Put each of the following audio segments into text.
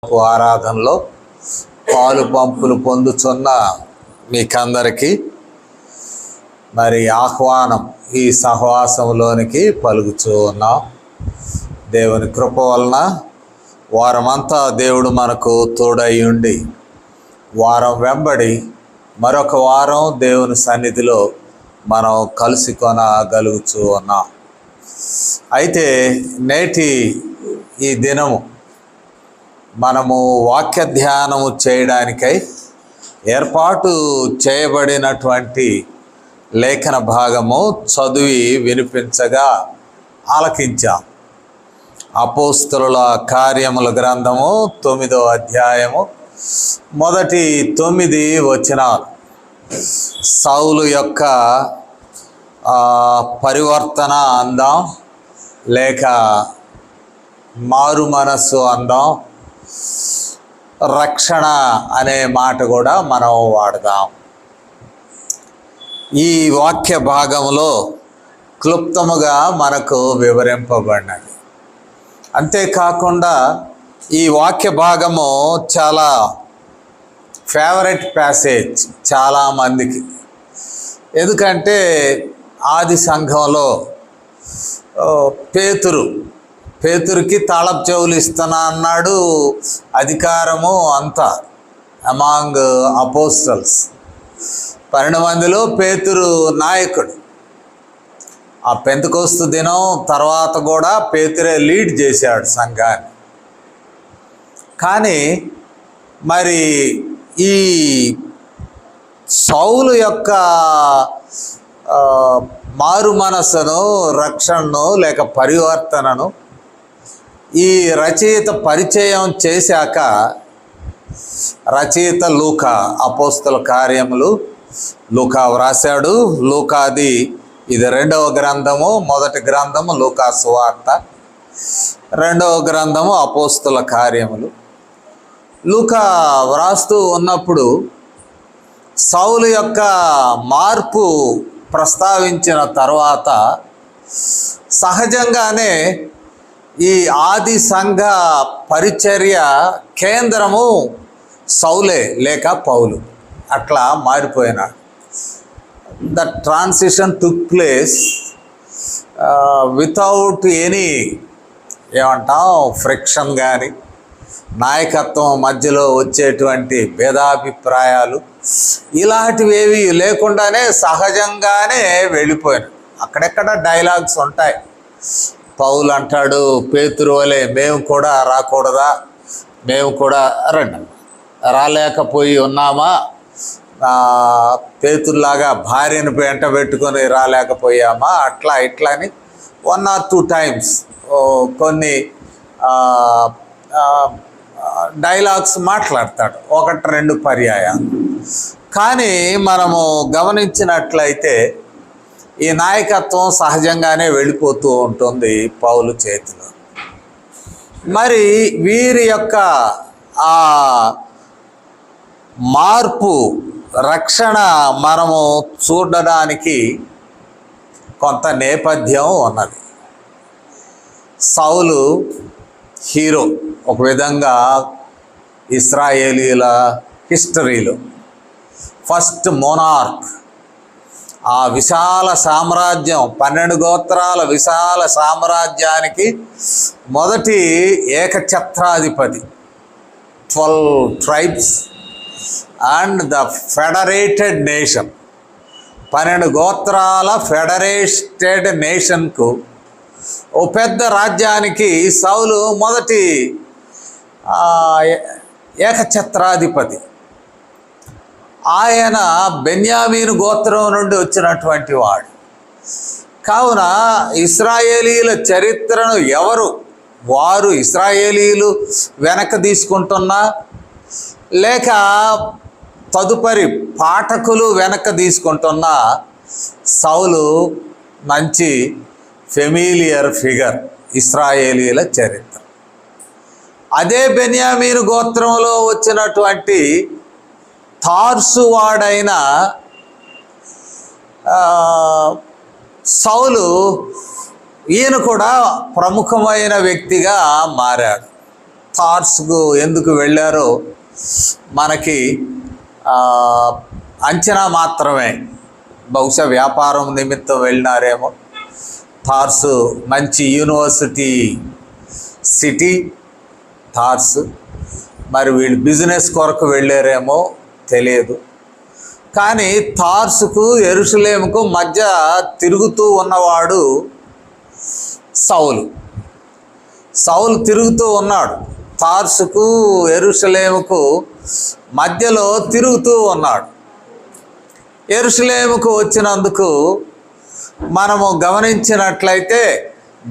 ఆరాధనలో పాలు పంపులు పొందుతున్న మీకందరికీ మరి ఆహ్వానం ఈ సహవాసంలోనికి పలుకుతూ ఉన్నాం. దేవుని కృప వలన వారమంతా దేవుడు మనకు తోడై ఉండి వారం వెంబడి మరొక వారం దేవుని సన్నిధిలో మనం కలిసి కొనగలుగుతూ ఉన్నాం. అయితే నేటి ఈ దినము మనము వాక్య ధ్యానము చేయడానికై ఏర్పాటు చేయబడినటువంటి లేఖన భాగము చదివి వినిపించగా ఆలకించాం. అపోస్తలుల కార్యముల గ్రంథము 9వ అధ్యాయము మొదటి 9 వచనాలు. సౌలు యొక్క పరివర్తన అందాం, లేక మారు మనస్సు అందాం, రక్షణ అనే మాట కూడా మనం వాడదాం. ఈ వాక్య భాగంలో క్లుప్తముగా మనకు వివరింపబడినది. అంతేకాకుండా ఈ వాక్య భాగము చాలా ఫేవరెట్ ప్యాసేజ్ చాలామందికి. ఎందుకంటే ఆది సంఘంలో పేతురుకి తాళపు చెవులు ఇస్తున్నా అన్నాడు. అధికారము అంతా అమాంగ్ అపోస్టల్స్ 12 మందిలో పేతురు నాయకుడు. ఆ పెంతెకోస్తు దినం తర్వాత కూడా పేతురే లీడ్ చేశాడు సంఘాన్ని. కానీ మరి ఈ సౌలు యొక్క మారు మనస్సును, రక్షణను లేక పరివర్తనను ఈ రచయిత పరిచయం చేశాక, రచయిత లూకా, అపోస్తల కార్యములు లూకా వ్రాశాడు. లూకాది ఇది 2వ గ్రంథము. మొదటి గ్రంథము లూకా సువార్త, 2వ గ్రంథము అపోస్తల కార్యములు. లూకా వ్రాస్తూ ఉన్నప్పుడు సౌలు యొక్క మార్పు ప్రస్తావించిన తర్వాత సహజంగానే ఈ ఆది సంఘ పరిచర్య కేంద్రము సౌలే లేక పౌలు. అట్లా మారిపోయినాడు. The transition took place without any ఏమంటాం ఫ్రిక్షన్ కానీ, నాయకత్వం మధ్యలో వచ్చేటువంటి భేదాభిప్రాయాలు ఇలాంటివి ఏవి లేకుండానే సహజంగానే వెళ్ళిపోయాను. అక్కడెక్కడ డైలాగ్స్ ఉంటాయి. పౌలు అంటాడు పేతురు వలె మేము కూడా రాకూడదా, మేము కూడా రాలేకపోయి ఉన్నామా, పేతురులాగా భార్యను వెంట పెట్టుకొని రాలేకపోయామా, అట్లా ఇట్లా అని 1 or 2 times కొన్ని డైలాగ్స్ మాట్లాడతాడు, 1-2 పర్యాయాలు. కానీ మనము గమనించినట్లయితే ఈ నాయకత్వం సహజంగానే వెళ్ళిపోతూ ఉంటుంది పౌలు చేతిలో. మరి వీరి యొక్క ఆ మార్పు, రక్షణ మనము చూడడానికి కొంత నేపథ్యం ఉన్నది. సౌలు హీరో, ఒక విధంగా ఇశ్రాయేలీల హిస్టరీలో ఫస్ట్ మోనార్క్. ఆ విశాల సామ్రాజ్యం, 12 గోత్రాల విశాల సామ్రాజ్యానికి మొదటి ఏకఛత్రాధిపతి, 12 tribes and the federated nation. 12 గోత్రాల ఫెడరేటెడ్ నేషన్కు ఓ పెద్ద రాజ్యానికి సౌలు మొదటి ఏకఛత్రాధిపతి. ఆయన బెన్యామీను గోత్రం నుండి వచ్చినటువంటి వాడు. కావున ఇశ్రాయేలీల చరిత్రను వారు ఇశ్రాయేలీలు వెనక్కి తీసుకుంటున్నా, లేక తదుపరి పాఠకులు వెనక్కి తీసుకుంటున్నా, సౌలు మంచి ఫెమిలియర్ ఫిగర్ ఇశ్రాయేలీల చరిత్ర. అదే బెన్యామీను గోత్రంలో వచ్చినటువంటి తార్సువాడైన సౌలు, ఈయన కూడా ప్రముఖమైన వ్యక్తిగా మారాడు. తార్సుకు ఎందుకు వెళ్ళారో మనకి అంచనా మాత్రమే. బహుశా వ్యాపారం నిమిత్తం వెళ్ళినారేమో. తార్సు మంచి యూనివర్సిటీ సిటీ తార్సు. మరి వీళ్ళు బిజినెస్ కొరకు వెళ్ళారేమో తెలియదు. కానీ తార్సుకు యెరూషలేముకు మధ్య తిరుగుతూ ఉన్నవాడు సౌలు. సౌలు తిరుగుతూ ఉన్నాడు. తార్సుకు యెరూషలేముకు మధ్యలో తిరుగుతూ ఉన్నాడు. యెరూషలేముకు వచ్చినందుకు మనము గమనించినట్లయితే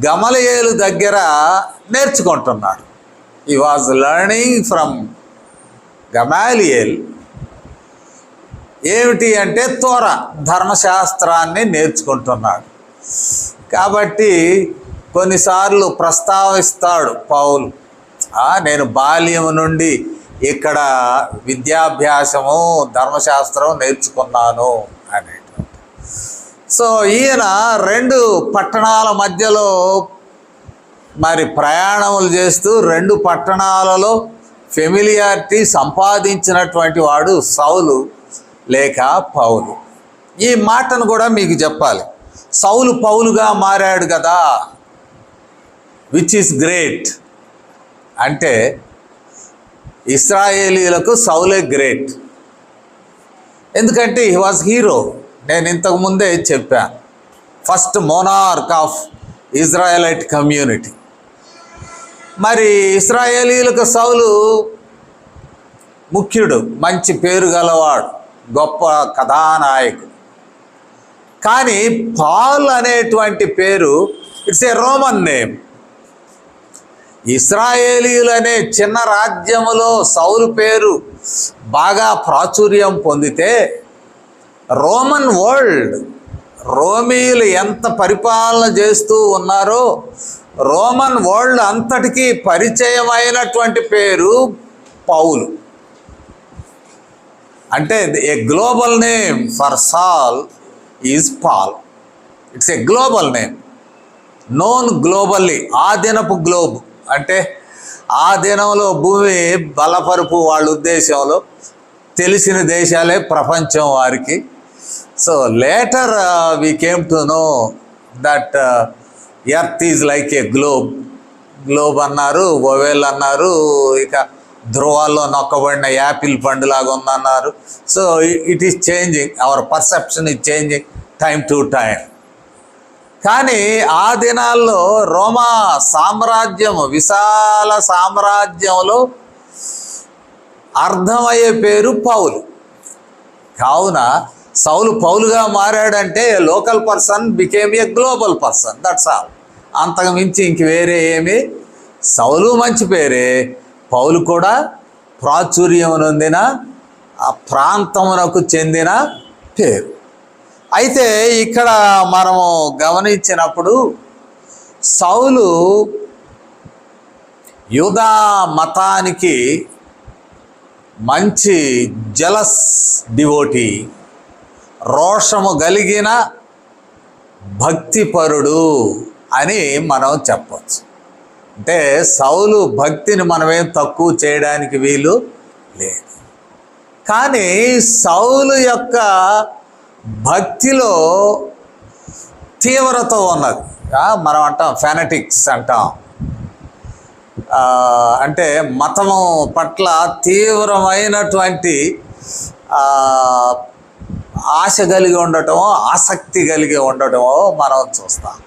గమలీయేలు దగ్గర నేర్చుకుంటున్నాడు. He was learning from Gamaliel. ఏమిటి అంటే తోరా, ధర్మశాస్త్రాన్ని నేర్చుకుంటున్నాడు. కాబట్టి కొన్నిసార్లు ప్రస్తావిస్తాడు పౌలు, నేను బాల్యం నుండి ఇక్కడ విద్యాభ్యాసము ధర్మశాస్త్రం నేర్చుకున్నాను అనేటువంటి. సో ఈయన 2 పట్టణాల మధ్యలో మరి ప్రయాణములు చేస్తూ 2 పట్టణాలలో ఫెమిలియారిటీ సంపాదించినటువంటి వాడు సౌలు లేక పౌలు. ఈ మాటను కూడా మీకు చెప్పాలి. సౌలు పౌలుగా మారాడు కదా, విచ్ ఈస్ గ్రేట్. అంటే ఇశ్రాయేలీలకు సౌలే గ్రేట్. ఎందుకంటే హీ వాజ్ హీరో. నేను ఇంతకుముందే చెప్పాను, first monarch of Israelite community. మరి ఇశ్రాయేలీలకు సౌలు ముఖ్యుడు, మంచి పేరు గలవాడు, గొప్ప కథానాయకుడు. కానీ పాల్ అనేటువంటి పేరు ఇట్స్ ఏ రోమన్ నేమ్. ఇశ్రాయేలీలు అనే చిన్న రాజ్యములో సౌలు పేరు బాగా ప్రాచుర్యం పొందితే రోమన్ వరల్డ్, రోమీలు ఎంత పరిపాలన చేస్తూ ఉన్నారో రోమన్ వరల్డ్ అంతటికీ పరిచయమైనటువంటి పేరు పౌలు. అంటే a global name for Saul is Paul. It's a global name, known globally. ఆ దినపు గ్లోబ్ అంటే ఆ దినంలో భూమి బలపరుపు వాళ్ళ ఉద్దేశంలో తెలిసిన దేశాలే ప్రపంచం వారికి. So later we came to know that earth is like a globe అన్నారు, ఓవెల్ అన్నారు, ఇక ధ్రువాల్లో నొక్కబడిన యాపిల్ పండులాగా ఉందన్నారు. So it is changing, our perception is changing time to time. కానీ ఆ దినాల్లో రోమా సామ్రాజ్యము, విశాల సామ్రాజ్యంలో అర్థమయ్యే పేరు పౌలు. కావున సౌలు పౌలుగా మారాడంటే local person became a global person, that's all. అంతకు మించి ఇంక వేరే ఏమి. సౌలు మంచి పేరే, పౌలు కూడా ప్రాచుర్యం నొందిన ఆ ప్రాంతమునకు చెందిన పేరు. అయితే ఇక్కడ మనము గమనించినప్పుడు సౌలు యూదా మతానికి మంచి జలస్ డివోటీ, రోషము కలిగిన భక్తిపరుడు అని మనం చెప్పచ్చు. అంటే సౌలు భక్తిని మనమేం తక్కువ చేయడానికి వీలు లేదు. కానీ సౌలు యొక్క భక్తిలో తీవ్రత ఉన్నది. మనం అంటాం ఫెనటిక్స్ అంటాం. అంటే మతము పట్ల తీవ్రమైనటువంటి ఆశ కలిగి ఉండటమో, ఆసక్తి కలిగి ఉండటమో మనం చూస్తాం.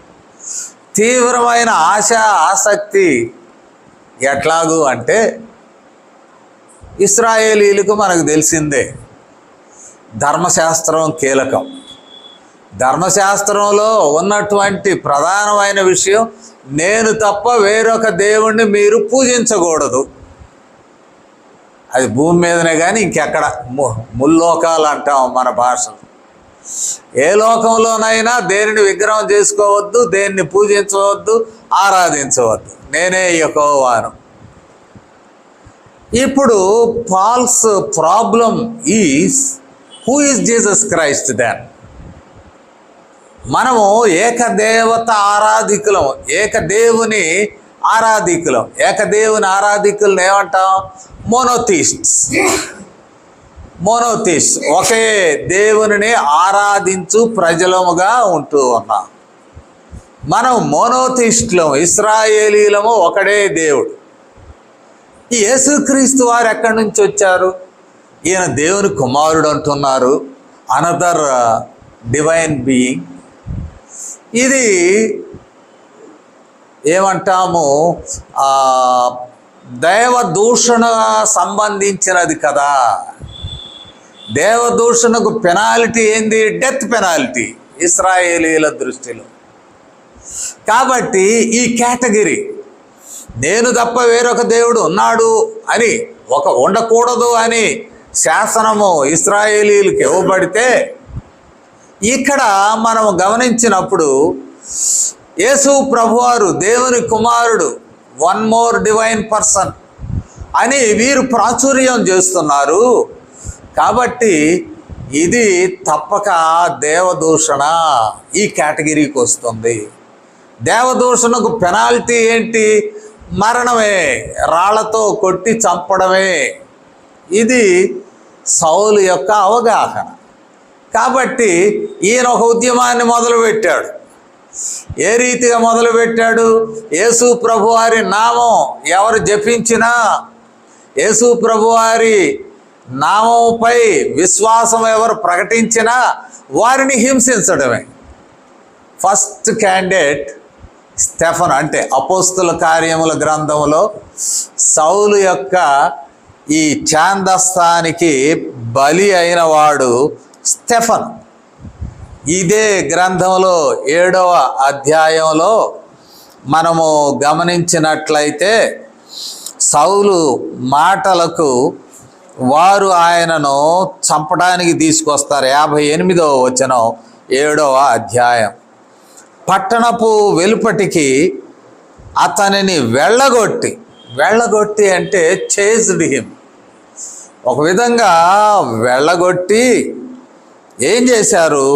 తీవ్రమైన ఆశ, ఆసక్తి ఎట్లాగూ అంటే ఇశ్రాయేలీలకు మనకు తెలిసిందే ధర్మశాస్త్రం కీలకం. ధర్మశాస్త్రంలో ఉన్నటువంటి ప్రధానమైన విషయం, నేను తప్ప వేరొక దేవుణ్ణి మీరు పూజించకూడదు. అది భూమి మీదనే కానీ ఇంకెక్కడ, ముల్లోకాలు అంటాం మన భాషలో. ఏ లోకంలోనైనా దేనిని విగ్రహం చేసుకోవద్దు, దేన్ని పూజించవద్దు, ఆరాధించవద్దు, నేనే యెహోవాను. ఇప్పుడు Paul's problem is who is Jesus Christ then? మనము ఏకదేవత ఆరాధికులం, ఏకదేవుని ఆరాధికులం. ఏకదేవుని ఆరాధికులను ఏమంటాం? మోనోథిస్ట్స్. మోనోథిస్ట్, ఒకే దేవుని ఆరాధించు ప్రజలముగా ఉంటూ ఉన్నాం. మనం మోనోథిస్టులము, ఇశ్రాయేలీలము, ఒకడే దేవుడు. ఈ యేసుక్రీస్తు వారు ఎక్కడి నుంచి వచ్చారు? ఈయన దేవుని కుమారుడు అంటున్నారు, అనదర్ డివైన్ బీయింగ్. ఇది ఏమంటాము? దేవదూషణ సంబంధించినది కదా. దేవదూషణకు పెనాల్టీ ఏంది? డెత్ పెనాల్టీ ఇశ్రాయేలీల దృష్టిలో. కాబట్టి ఈ కేటగిరీ, నేను తప్ప వేరొక దేవుడు ఉన్నాడు అని, ఉండకూడదు అని శాసనము ఇశ్రాయేలీలకు ఇవ్వబడితే, ఇక్కడ మనం గమనించినప్పుడు యేసు ప్రభువారు దేవుని కుమారుడు, వన్ మోర్ డివైన్ పర్సన్ అని వీరు ప్రాచుర్యం చేస్తున్నారు. కాబట్టి ఇది తప్పక దేవదూషణ ఈ కేటగిరీకి వస్తుంది. దేవదూషణకు పెనాల్టీ ఏంటి? మరణమే, రాళ్లతో కొట్టి చంపడమే. ఇది సౌలు యొక్క అవగాహన. కాబట్టి ఈయన ఒక ఉద్యమాన్ని మొదలుపెట్టాడు. ఏ రీతిగా మొదలుపెట్టాడు? యేసు ప్రభువారి నామం ఎవరు జపించినా, యేసు ప్రభువారి నామంపై విశ్వాసం ఎవరు ప్రకటించినా వారిని హింసించడమే. First candidate Stefan. అంటే అపోస్తుల కార్యముల గ్రంథంలో సౌలు యొక్క ఈ ఛాందస్తానికి బలి అయిన వాడు స్టెఫన్. ఇదే గ్రంథంలో 7వ అధ్యాయంలో మనము గమనించినట్లయితే సౌలు మాటలకు వారు ఆయనను చంపడానికి తీసుకొస్తారు. 58వ వచనం 7వ అధ్యాయం. పట్టణపు వెలుపటికి అతనిని వెళ్ళగొట్టి అంటే చేజ్డ్ హిమ్, ఒక విధంగా వెళ్ళగొట్టి ఏం చేశారు?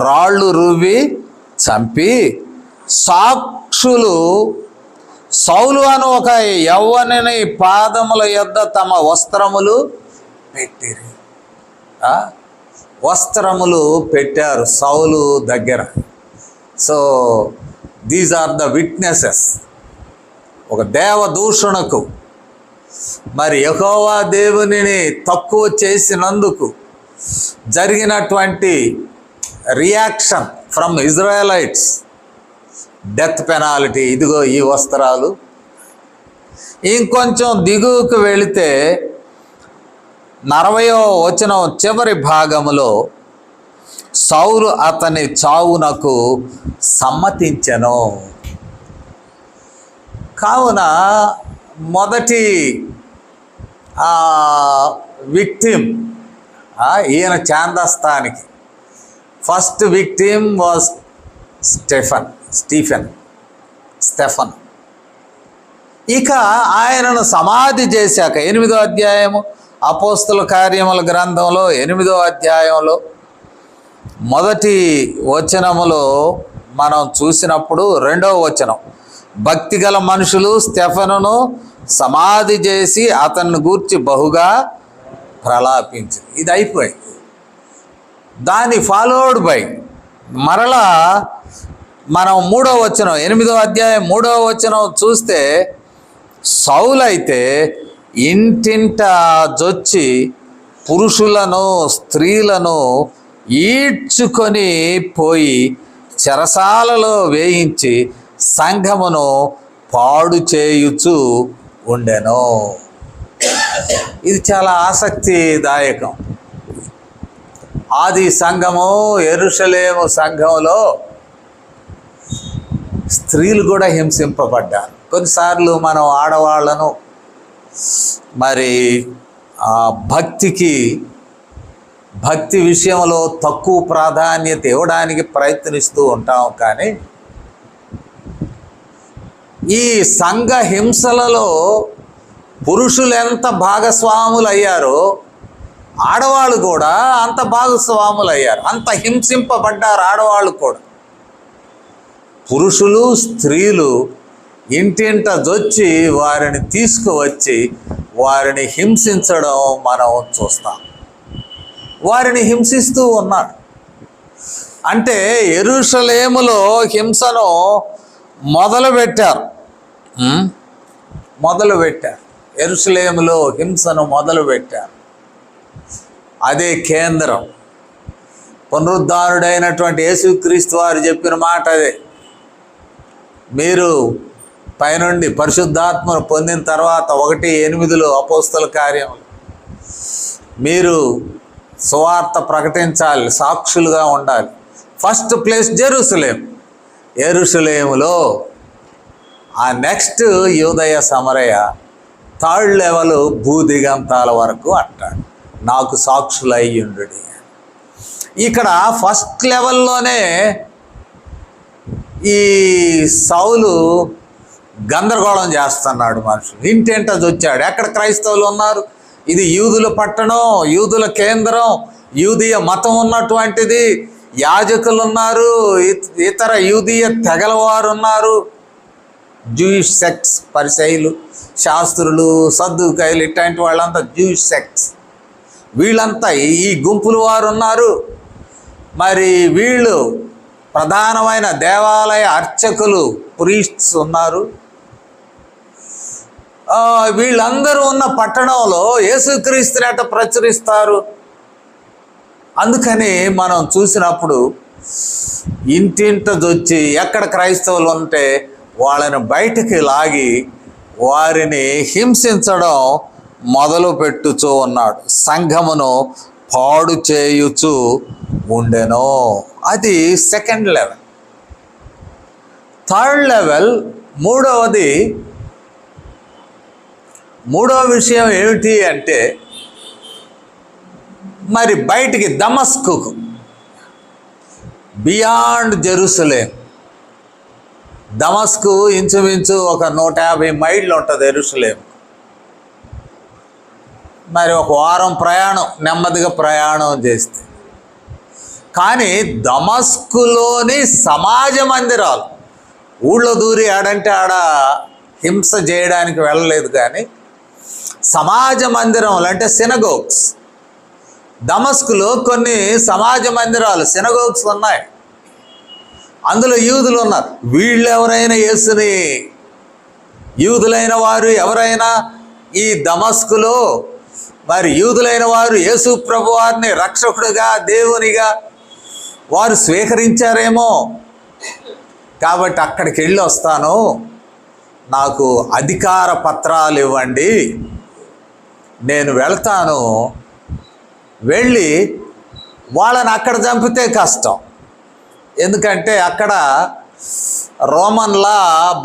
రాళ్ళు రువ్వి చంపి, సాక్షులు సౌలు అను ఒక యవ్వనిని పాదముల యొద్ద తమ వస్త్రములు పెట్టిరి. వస్త్రములు పెట్టారు సౌలు దగ్గర. So these are the witnesses. ఒక దేవదూషణకు, మరి యెహోవా దేవునిని తక్కువ చేసినందుకు జరిగినటువంటి reaction from Israelites, death penalty. ఇదిగో ఈ వస్త్రాలు. ఇంకొంచెం దిగువకు వెళితే 40వ వచనం చివరి భాగములో సౌలు అతని చావునకు సమ్మతించెను. కావున మొదటి విక్టిమ్ ఈయన ఛాందస్తానికి ఫస్ట్ విక్టిమ్ వాజ్ స్టెఫన్. ఇక ఆయనను సమాధి చేశాక 8వ అధ్యాయము అపోస్తుల కార్యముల గ్రంథంలో 8వ అధ్యాయంలో మొదటి వచనములో మనం చూసినప్పుడు 2వ వచనం, భక్తిగల మనుషులు స్టెఫనును సమాధి చేసి అతన్ని గూర్చి బహుగా ప్రలాపించింది. ఇది అయిపోయింది. దాన్ని ఫాలోడ్ బై మరలా మనం 3వ వచనం, 8వ అధ్యాయం 3వ వచనం చూస్తే సౌలు అయితే ఇంటింట జొచ్చి పురుషులను స్త్రీలను ఈడ్చుకొని పోయి చెరసాలలో వేయించి సంఘమును పాడు చేయుచు ఉండెను. ఇది చాలా ఆసక్తిదాయకం. ఆది సంఘము, యెరూషలేము సంఘంలో స్త్రీలు కూడా హింసింపబడ్డారు. కొన్నిసార్లు మనం ఆడవాళ్లను మరి భక్తి విషయంలో తక్కువ ప్రాధాన్యత ఇవ్వడానికి ప్రయత్నిస్తూ ఉంటాం. కానీ ఈ సంఘ హింసలలో పురుషులు ఎంత భాగస్వాములు అయ్యారో ఆడవాళ్ళు కూడా అంత భాగస్వాములు అయ్యారు. అంత హింసింపబడ్డారు ఆడవాళ్ళు కూడా. పురుషులు స్త్రీలు ఇంటింట జొచ్చి వారిని తీసుకువచ్చి వారిని హింసించడం మనం చూస్తాం. వారిని హింసిస్తూ ఉన్నాడు. అంటే యెరూషలేములో హింసను మొదలుపెట్టారు. యెరూషలేములో హింసను మొదలుపెట్టారు. అదే కేంద్రం. పునరుద్ధారుడైనటువంటి యేసుక్రీస్తు వారు చెప్పిన మాట అదే. మీరు పైనుండి పరిశుద్ధాత్మను పొందిన తర్వాత 1:8 అపోస్తల కార్యములు మీరు సువార్త ప్రకటించాలి, సాక్షులుగా ఉండాలి. ఫస్ట్ ప్లేస్ యెరూషలేములో. ఆ నెక్స్ట్ యూదయ సమరయ, థర్డ్ లెవెల్ భూదిగంతాల వరకు అంటాడు, నాకు సాక్షులు అయ్యుండు. ఇక్కడ ఫస్ట్ లెవెల్లోనే ఈ సౌలు గందరగోళం చేస్తున్నాడు. మనుషులు ఇంటెంట వచ్చాడు. ఎక్కడ క్రైస్తవులు ఉన్నారు? ఇది యూదుల పట్టణం, యూదుల కేంద్రం, యూదీయ మతం ఉన్నటువంటిది. యాజకులు ఉన్నారు, ఇతర యూదీయ తెగల వారు ఉన్నారు, జూయిష్ సెక్ట్స్, పరిసయ్యులు, శాస్త్రులు, సద్దుకాయలు, ఇట్లాంటి వాళ్ళంతా జూయిష్ సెక్ట్స్. వీళ్ళంతా ఈ గుంపుల వారు ఉన్నారు. మరి వీళ్ళు ప్రధానమైన దేవాలయ అర్చకులు, ప్రీస్ట్స్ ఉన్నారు. వీళ్ళందరూ ఉన్న పట్టణంలో యేసుక్రీస్తుని అట ప్రచురిస్తారు. అందుకని మనం చూసినప్పుడు ఇంటింటదొచ్చి ఎక్కడ క్రైస్తవులు ఉంటే వాళ్ళని బయటికి లాగి వారిని హింసించడం మొదలు పెట్టుచూ ఉన్నాడు. సంఘమును పాడు చేయుచు ఉండెను. అది సెకండ్ లెవెల్. థర్డ్ లెవెల్, మూడవ విషయం ఏమిటి అంటే, మరి బయటికి దమస్కుకు, బియాండ్ జెరూసలేం. దమస్కు ఇంచుమించు ఒక 150 మైళ్ళు ఉంటుంది యెరూషలేం. మరి ఒక వారం ప్రయాణం, నెమ్మదిగా ప్రయాణం చేస్తే. కానీ దమస్కులోని సమాజ మందిరాలు, ఊళ్ళో దూరి ఆడంటే ఆడ హింస చేయడానికి వెళ్ళలేదు, కానీ సమాజ మందిరములు అంటే సినగోగ్స్, దమస్కులో కొన్ని సమాజ మందిరాలు, సినగోగ్స్ ఉన్నాయి. అందులో యూదులు ఉన్నారు. వీళ్ళు ఎవరైనా యేసుని, యూదులైన వారు ఎవరైనా ఈ దమస్కులో మరి యూదులైన వారు యేసు ప్రభు వారిని రక్షకుడిగా, దేవునిగా వారు స్వీకరించారేమో, కాబట్టి అక్కడికి వెళ్ళి వస్తాను, నాకు అధికార పత్రాలు ఇవ్వండి, నేను వెళ్తాను, వెళ్ళి వాళ్ళని అక్కడ చంపితే కష్టం. ఎందుకంటే అక్కడ రోమన్ లా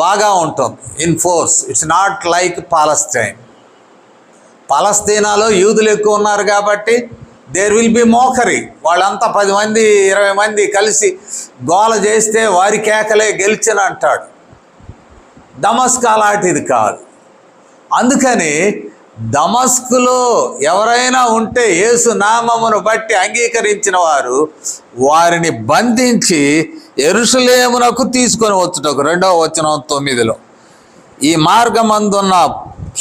బాగా ఉంటుంది, in force. It's not like Palestine. పాలస్తీనాలో యూదులు ఎక్కువ ఉన్నారు కాబట్టి దేర్ విల్ బి మోకరీ. వాళ్ళంతా 10 మంది 20 మంది కలిసి గోల చేస్తే వారి కేకలే గెలిచిన అంటాడు. దమస్కు అలాంటిది కాదు. అందుకని దమస్కులో ఎవరైనా ఉంటే యేసు నామమును బట్టి అంగీకరించిన వారు వారిని బంధించి యెరూషలేమునకు తీసుకొని వచ్చుటకు, 2వ వచనం 9లో, ఈ మార్గమందున్న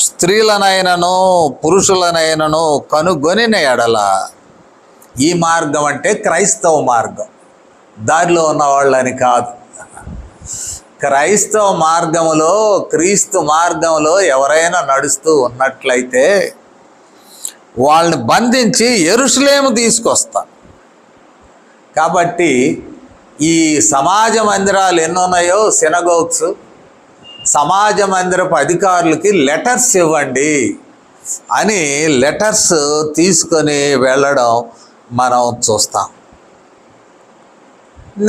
స్త్రీలనైనను పురుషులనైనను కనుగొనిన ఎడల. ఈ మార్గం అంటే క్రైస్తవ మార్గం, దారిలో ఉన్న వాళ్ళని కాదు. క్రైస్తవ మార్గములో, క్రీస్తు మార్గంలో ఎవరైనా నడుస్తూ ఉన్నట్లయితే వాళ్ళని బంధించి యెరూషలేము తీసుకొస్తారు. కాబట్టి ఈ సమాజ మందిరాలు ఎన్నున్నాయో, సినగోగ్స్, సమాజ మందిరపు అధికారులకి లెటర్స్ ఇవ్వండి అని లెటర్స్ తీసుకొని వెళ్ళడం మనం చూస్తాం.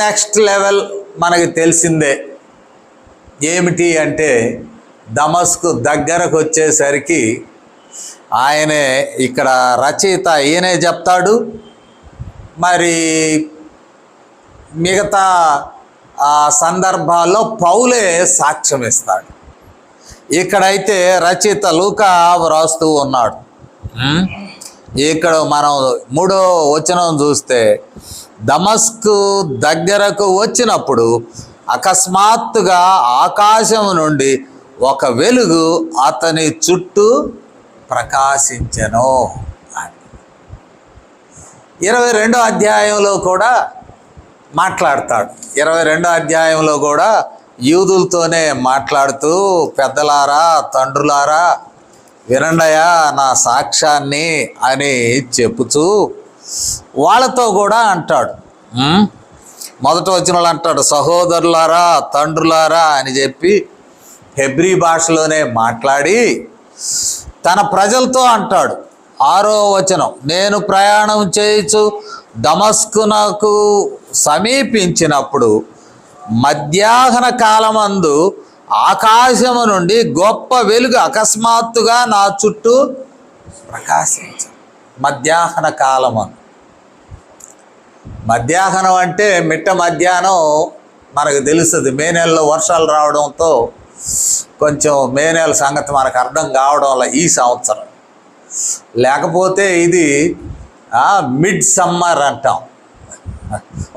నెక్స్ట్ లెవెల్ మనకి తెలిసిందే. ఏమిటి అంటే, దమస్కు దగ్గరకు వచ్చేసరికి ఆయనే, ఇక్కడ రచయిత ఈయనే చెప్తాడు, మరి మిగతా సందర్భాల్లో పౌలే సాక్ష్యం ఇస్తాడు. ఇక్కడైతే రచయిత లూకా వ్రాస్తూ ఉన్నాడు. ఇక్కడ మనం 3వ వచనం చూస్తే, దమస్కు దగ్గరకు వచ్చినప్పుడు అకస్మాత్తుగా ఆకాశం నుండి ఒక వెలుగు అతని చుట్టూ ప్రకాశించెను. 22వ అధ్యాయంలో కూడా మాట్లాడతాడు. 22వ అధ్యాయంలో కూడా యూదులతోనే మాట్లాడుతూ, పెద్దలారా, తండ్రులారా, వినండయా నా సాక్ష్యాన్ని అని చెప్పుతూ వాళ్ళతో కూడా అంటాడు. మొదట వచ్చిన వాళ్ళు అంటాడు సహోదరులారా, తండ్రులారా అని చెప్పి హెబ్రీ భాషలోనే మాట్లాడి తన ప్రజలతో అంటాడు. 6వ వచనం, నేను ప్రయాణం చేయుచు దమస్కునకు సమీపించినప్పుడు మధ్యాహ్న కాలమందు ఆకాశము నుండి గొప్ప వెలుగు అకస్మాత్తుగా నా చుట్టూ ప్రకాశించు. మధ్యాహ్న కాలమందు, మధ్యాహ్నం అంటే మిట్ట మధ్యాహ్నం మనకు తెలుస్తుంది. మే నెలలో వర్షాలు రావడంతో కొంచెం మే నెల సంగతి మనకు అర్థం కావడం వల్ల ఈ సంవత్సరం, లేకపోతే ఇది మిడ్ సమ్మర్ అంటాం.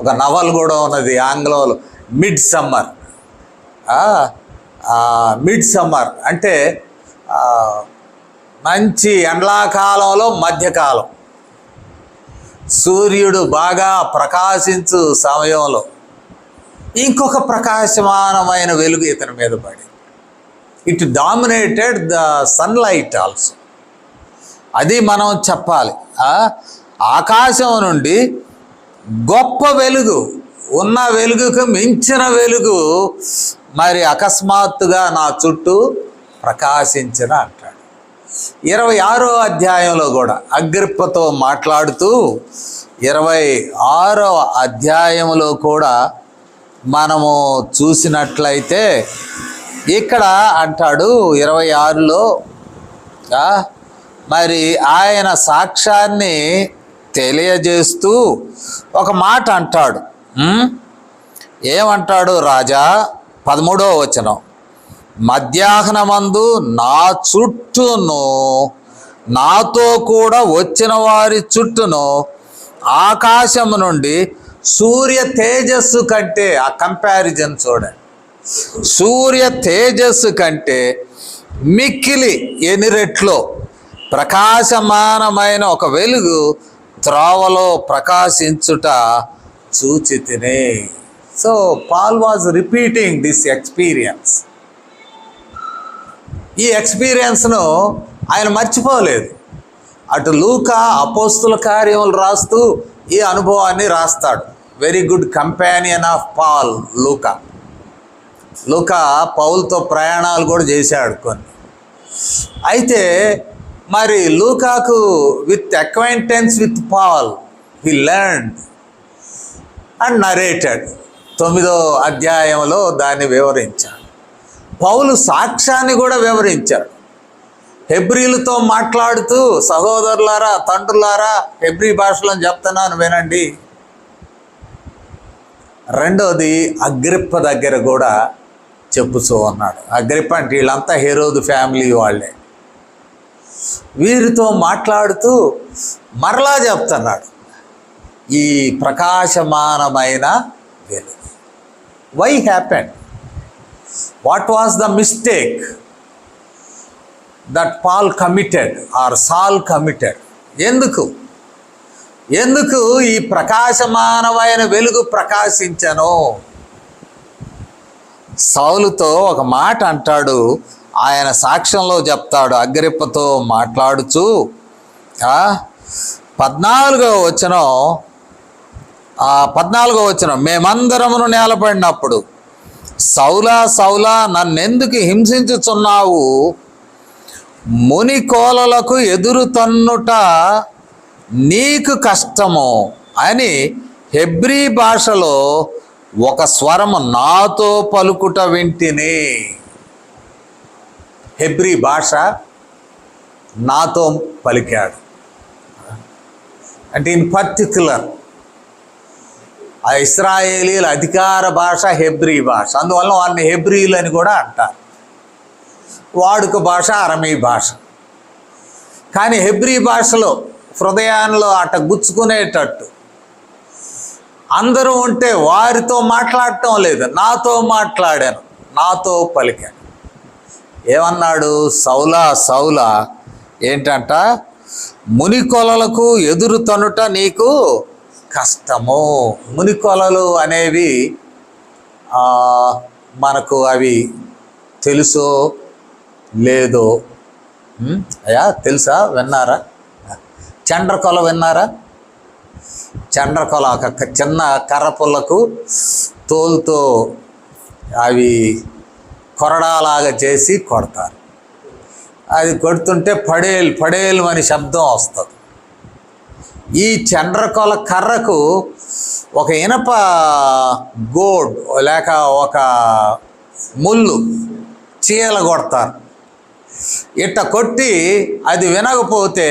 ఒక నవల్ కూడా ఉన్నది ఆంగ్లంలో, మిడ్ సమ్మర్. మిడ్ సమ్మర్ అంటే మంచి ఎండాకాలంలో మధ్యకాలం, సూర్యుడు బాగా ప్రకాశించు సమయంలో ఇంకొక ప్రకాశమానమైన వెలుగు ఇతని మీద పడి, it dominated the sunlight also. అది మనం చెప్పాలి. ఆకాశం నుండి గొప్ప వెలుగు, ఉన్న వెలుగుకు మించిన వెలుగు మరి అకస్మాత్తుగా నా చుట్టూ ప్రకాశించిన అంటాడు. 26వ అధ్యాయంలో కూడా అగ్రిప్పతో మాట్లాడుతూ 26వ అధ్యాయంలో కూడా మనము చూసినట్లయితే ఇక్కడ అంటాడు 26లో మరి ఆయన సాక్ష్యాన్ని తెలియజేస్తూ ఒక మాట అంటాడు. ఏమంటాడు రాజా? 13వ వచనం, మధ్యాహ్నమందు నా చుట్టూను నాతో కూడా వచ్చిన వారి చుట్టూను ఆకాశము నుండి సూర్య తేజస్సు కంటే, ఆ కంపారిజన్ చూడండి, సూర్య తేజస్సు కంటే మిక్కిలి ఎన్ని రెట్లో ప్రకాశమానమైన ఒక వెలుగు త్రోవలో ప్రకాశించుట చూచితిని. So Paul was repeating this experience. ఈ ఎక్స్పీరియన్స్ను ఆయన మర్చిపోలేదు. అటు లూకా అపోస్తుల కార్యములు రాస్తూ ఈ అనుభవాన్ని రాస్తాడు. Very good companion of Paul లూకా. లూకా పౌల్తో ప్రయాణాలు కూడా చేశాడు కొన్ని. అయితే మరి లూకాకు with acquaintance with Paul he learned and narrated. 9వ అధ్యాయంలో దాన్ని వివరించాడు. పౌలు సాక్ష్యాన్ని కూడా వివరించాడు. హెబ్రీలతో మాట్లాడుతూ సహోదరులారా, తండ్రులారా, హెబ్రీ భాషలో చెప్తున్నాను వినండి. రెండోది అగ్రిప్ప దగ్గర కూడా చెప్పుతూ ఉన్నాడు. అగ్రిప్ప అంటే వీళ్ళంతా హెరోదు ఫ్యామిలీ వాళ్ళే. వీరితో మాట్లాడుతూ మరలా చెప్తున్నాడు ఈ ప్రకాశమానమైన వెలుగు. Why happened? What was the mistake that Paul committed or Saul committed? ఎందుకు ఈ ప్రకాశమానమైన వెలుగు ప్రకాశించను? సౌలుతో ఒక మాట అంటాడు, ఆయన సాక్ష్యంలో చెప్తాడు. అగ్రిప్పతో మాట్లాడుచు 14వ వచనం, మేమందరమును నేలపడినప్పుడు సౌలా సౌలా నన్నెందుకు హింసించుచున్నావు? ముని కోలలకు ఎదురు తన్నుట నీకు కష్టము అని హెబ్రీ భాషలో ఒక స్వరము నాతో పలుకుట వింటిని. హెబ్రీ భాష నాతో పలికాడు. అంటే ఇన్ పర్టిక్యులర్ ఆ ఇశ్రాయేలీల అధికార భాష హెబ్రీ భాష. అందువల్ల వారిని హెబ్రీలు అని కూడా అంటారు. వాడుక భాష అరమీ భాష. కానీ హెబ్రీ భాషలో హృదయాల్లో అట గుచ్చుకునేటట్టు అందరూ ఉంటే వారితో మాట్లాడటం లేదు, నాతో మాట్లాడాను, నాతో పలికాను. ఏమన్నాడు? సౌలా సౌలా ఏంటంట? మునికొలలకు ఎదురు తనుట నీకు కష్టము. మునికొలలు అనేవి మనకు అవి తెలుసో లేదో, అయ్యా తెలుసా? విన్నారా? చండ్రకొల విన్నారా? చండ్రకొల ఒక చిన్న కర్ర పుల్లకు తోలుతో అవి కొరడాలాగా చేసి కొడతారు. అది కొడుతుంటే పడేలు పడేలు అని శబ్దం వస్తుంది. ఈ చండ్రకొల కర్రకు ఒక ఇనప గోడ్ లేక ఒక ముళ్ళు చీల కొడతారు. ఇట్ట కొట్టి అది వినకపోతే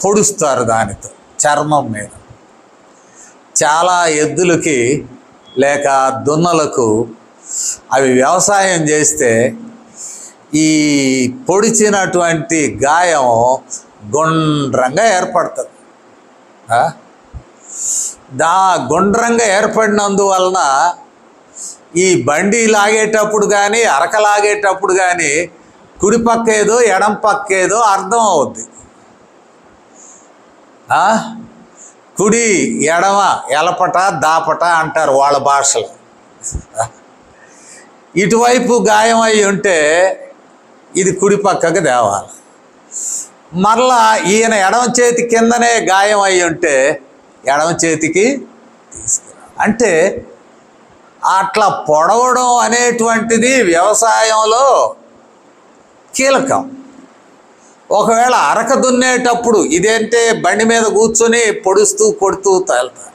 పొడుస్తారు దానితో చర్మం మీద. చాలా ఎద్దులకి లేక దున్నలకు అవి వ్యవసాయం చేస్తే ఈ పొడిచినటువంటి గాయం గుండ్రంగా ఏర్పడుతుంది. గుండ్రంగా ఏర్పడినందువలన ఈ బండి లాగేటప్పుడు కానీ అరక లాగేటప్పుడు కానీ కుడి పక్క ఏదో ఎడం పక్క ఏదో అర్థం అవుద్ది. కుడి ఎడమ ఎలపట దాపట అంటారు వాళ్ళ భాషలో. ఇటువైపు గాయం అయి ఉంటే ఇది కుడి పక్కకు తేవాలి. మరలా ఈయన ఎడమ చేతి కిందనే గాయం అయి ఉంటే ఎడమ చేతికి తీసుకురా. అంటే అట్లా పొడవడం అనేటువంటిది వ్యవసాయంలో కీలకం. ఒకవేళ అరక దున్నేటప్పుడు ఇదేంటే బండి మీద కూర్చొని పొడుస్తూ కొడుతూ తేలుతారు.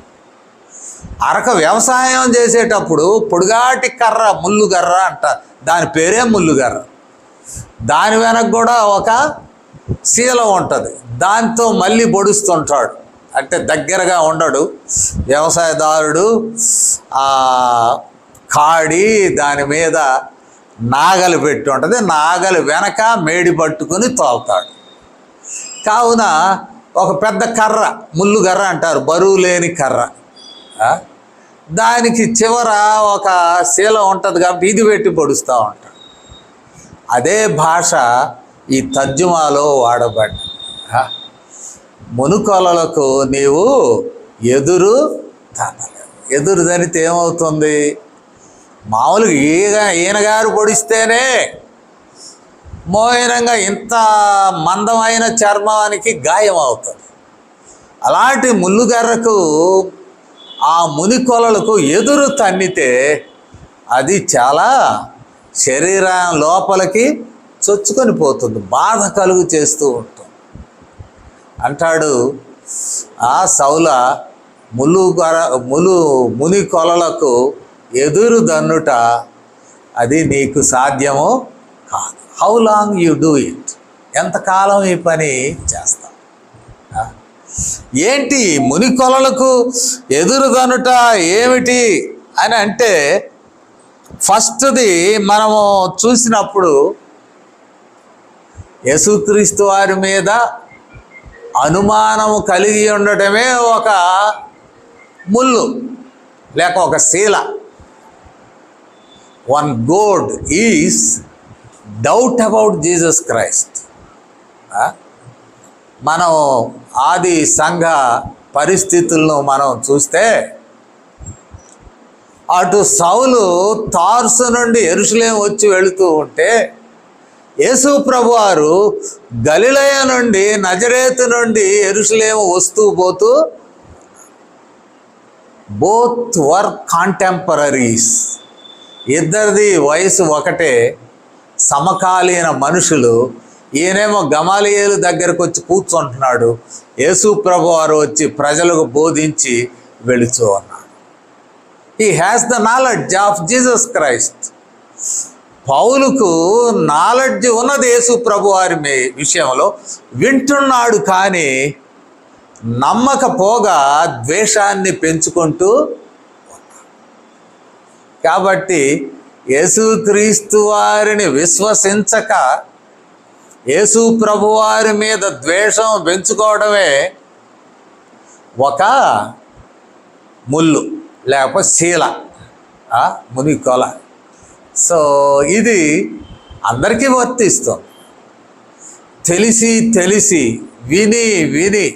అరక వ్యవసాయం చేసేటప్పుడు పొడుగాటి కర్ర ముల్లుగర్ర అంటారు, దాని పేరే ముల్లుగర్ర. దాని వెనక కూడా ఒక శీలం ఉంటుంది, దాంతో మళ్ళీ పొడుస్తుంటాడు. అంటే దగ్గరగా ఉండడు వ్యవసాయదారుడు. కాడి దాని మీద నాగలి పెట్టి ఉంటుంది, నాగలి వెనక మేడి పట్టుకుని తోలుతాడు. కావున ఒక పెద్ద కర్ర ముల్లుగర్ర అంటారు, బరువు లేని కర్ర. దానికి చివర ఒక శీలం ఉంటుంది కాబట్టి ఇది పెట్టి పొడుస్తూ ఉంటాడు. అదే భాష ఈ తర్జుమాలో వాడబడ్డ. మునుకొలలకు నీవు ఎదురు తనలేవు. ఎదురు తనితే ఏమవుతుంది? మామూలుగా ఈయనగారు పొడిస్తేనే మోహనంగా ఇంత మందమైన చర్మానికి గాయం అవుతుంది. అలాంటి ముల్లుగర్రకు ఆ మునికొలలకు ఎదురు తన్నితే అది చాలా శరీరం లోపలికి చొచ్చుకొని పోతుంది, బాధ కలుగు చేస్తూ ఉంటుంది. అంటాడు ఆ సౌల మునికొలలకు ఎదురు దన్నుట అది నీకు సాధ్యమో కాదు. How long you do it? ఎంతకాలం ఈ పని చేస్తావు? ఏంటి మునికొలలకు ఎదురుదనుట ఏమిటి అని అంటే, ఫస్ట్ది మనము చూసినప్పుడు యేసుక్రీస్తు వారి మీద అనుమానము కలిగి ఉండటమే ఒక ముళ్ళు లేక ఒక శీల. One God is doubt about Jesus Christ. మనం ఆది సంఘ పరిస్థితులను మనం చూస్తే, అటు సౌలు తార్సు నుండి యెరూషలేము వచ్చి వెళుతూ ఉంటే, యేసు ప్రభువారు గలిలయ నుండి నజరేతు నుండి యెరూషలేము వస్తూ పోతూ, బోత్ వర్ కాంటెంపరీస్. ఇద్దరిది వయసు ఒకటే, సమకాలీన మనుషులు. ఈయనేమో గమాలియేలు దగ్గరకు వచ్చి కూర్చుంటున్నాడు, యేసు ప్రభువారు వచ్చి ప్రజలకు బోధించి వెళుతూ ఉన్నాడు. He has the knowledge of Jesus Christ. పౌలుకు నాలెడ్జ్ ఉన్నది యేసు ప్రభువారి విషయంలో, వింటున్నాడు కానీ నమ్మకపోగా ద్వేషాన్ని పెంచుకుంటూ ఉన్నాడు. కాబట్టి యేసుక్రీస్తు వారిని విశ్వసించక యేసు ప్రభువారి మీద ద్వేషం పెంచుకోవడమే ఒక ముళ్ళు. లేకపోతే శీల, ముని కొల. సో ఇది అందరికీ వర్తిస్తుంది. తెలిసి తెలిసి విని విని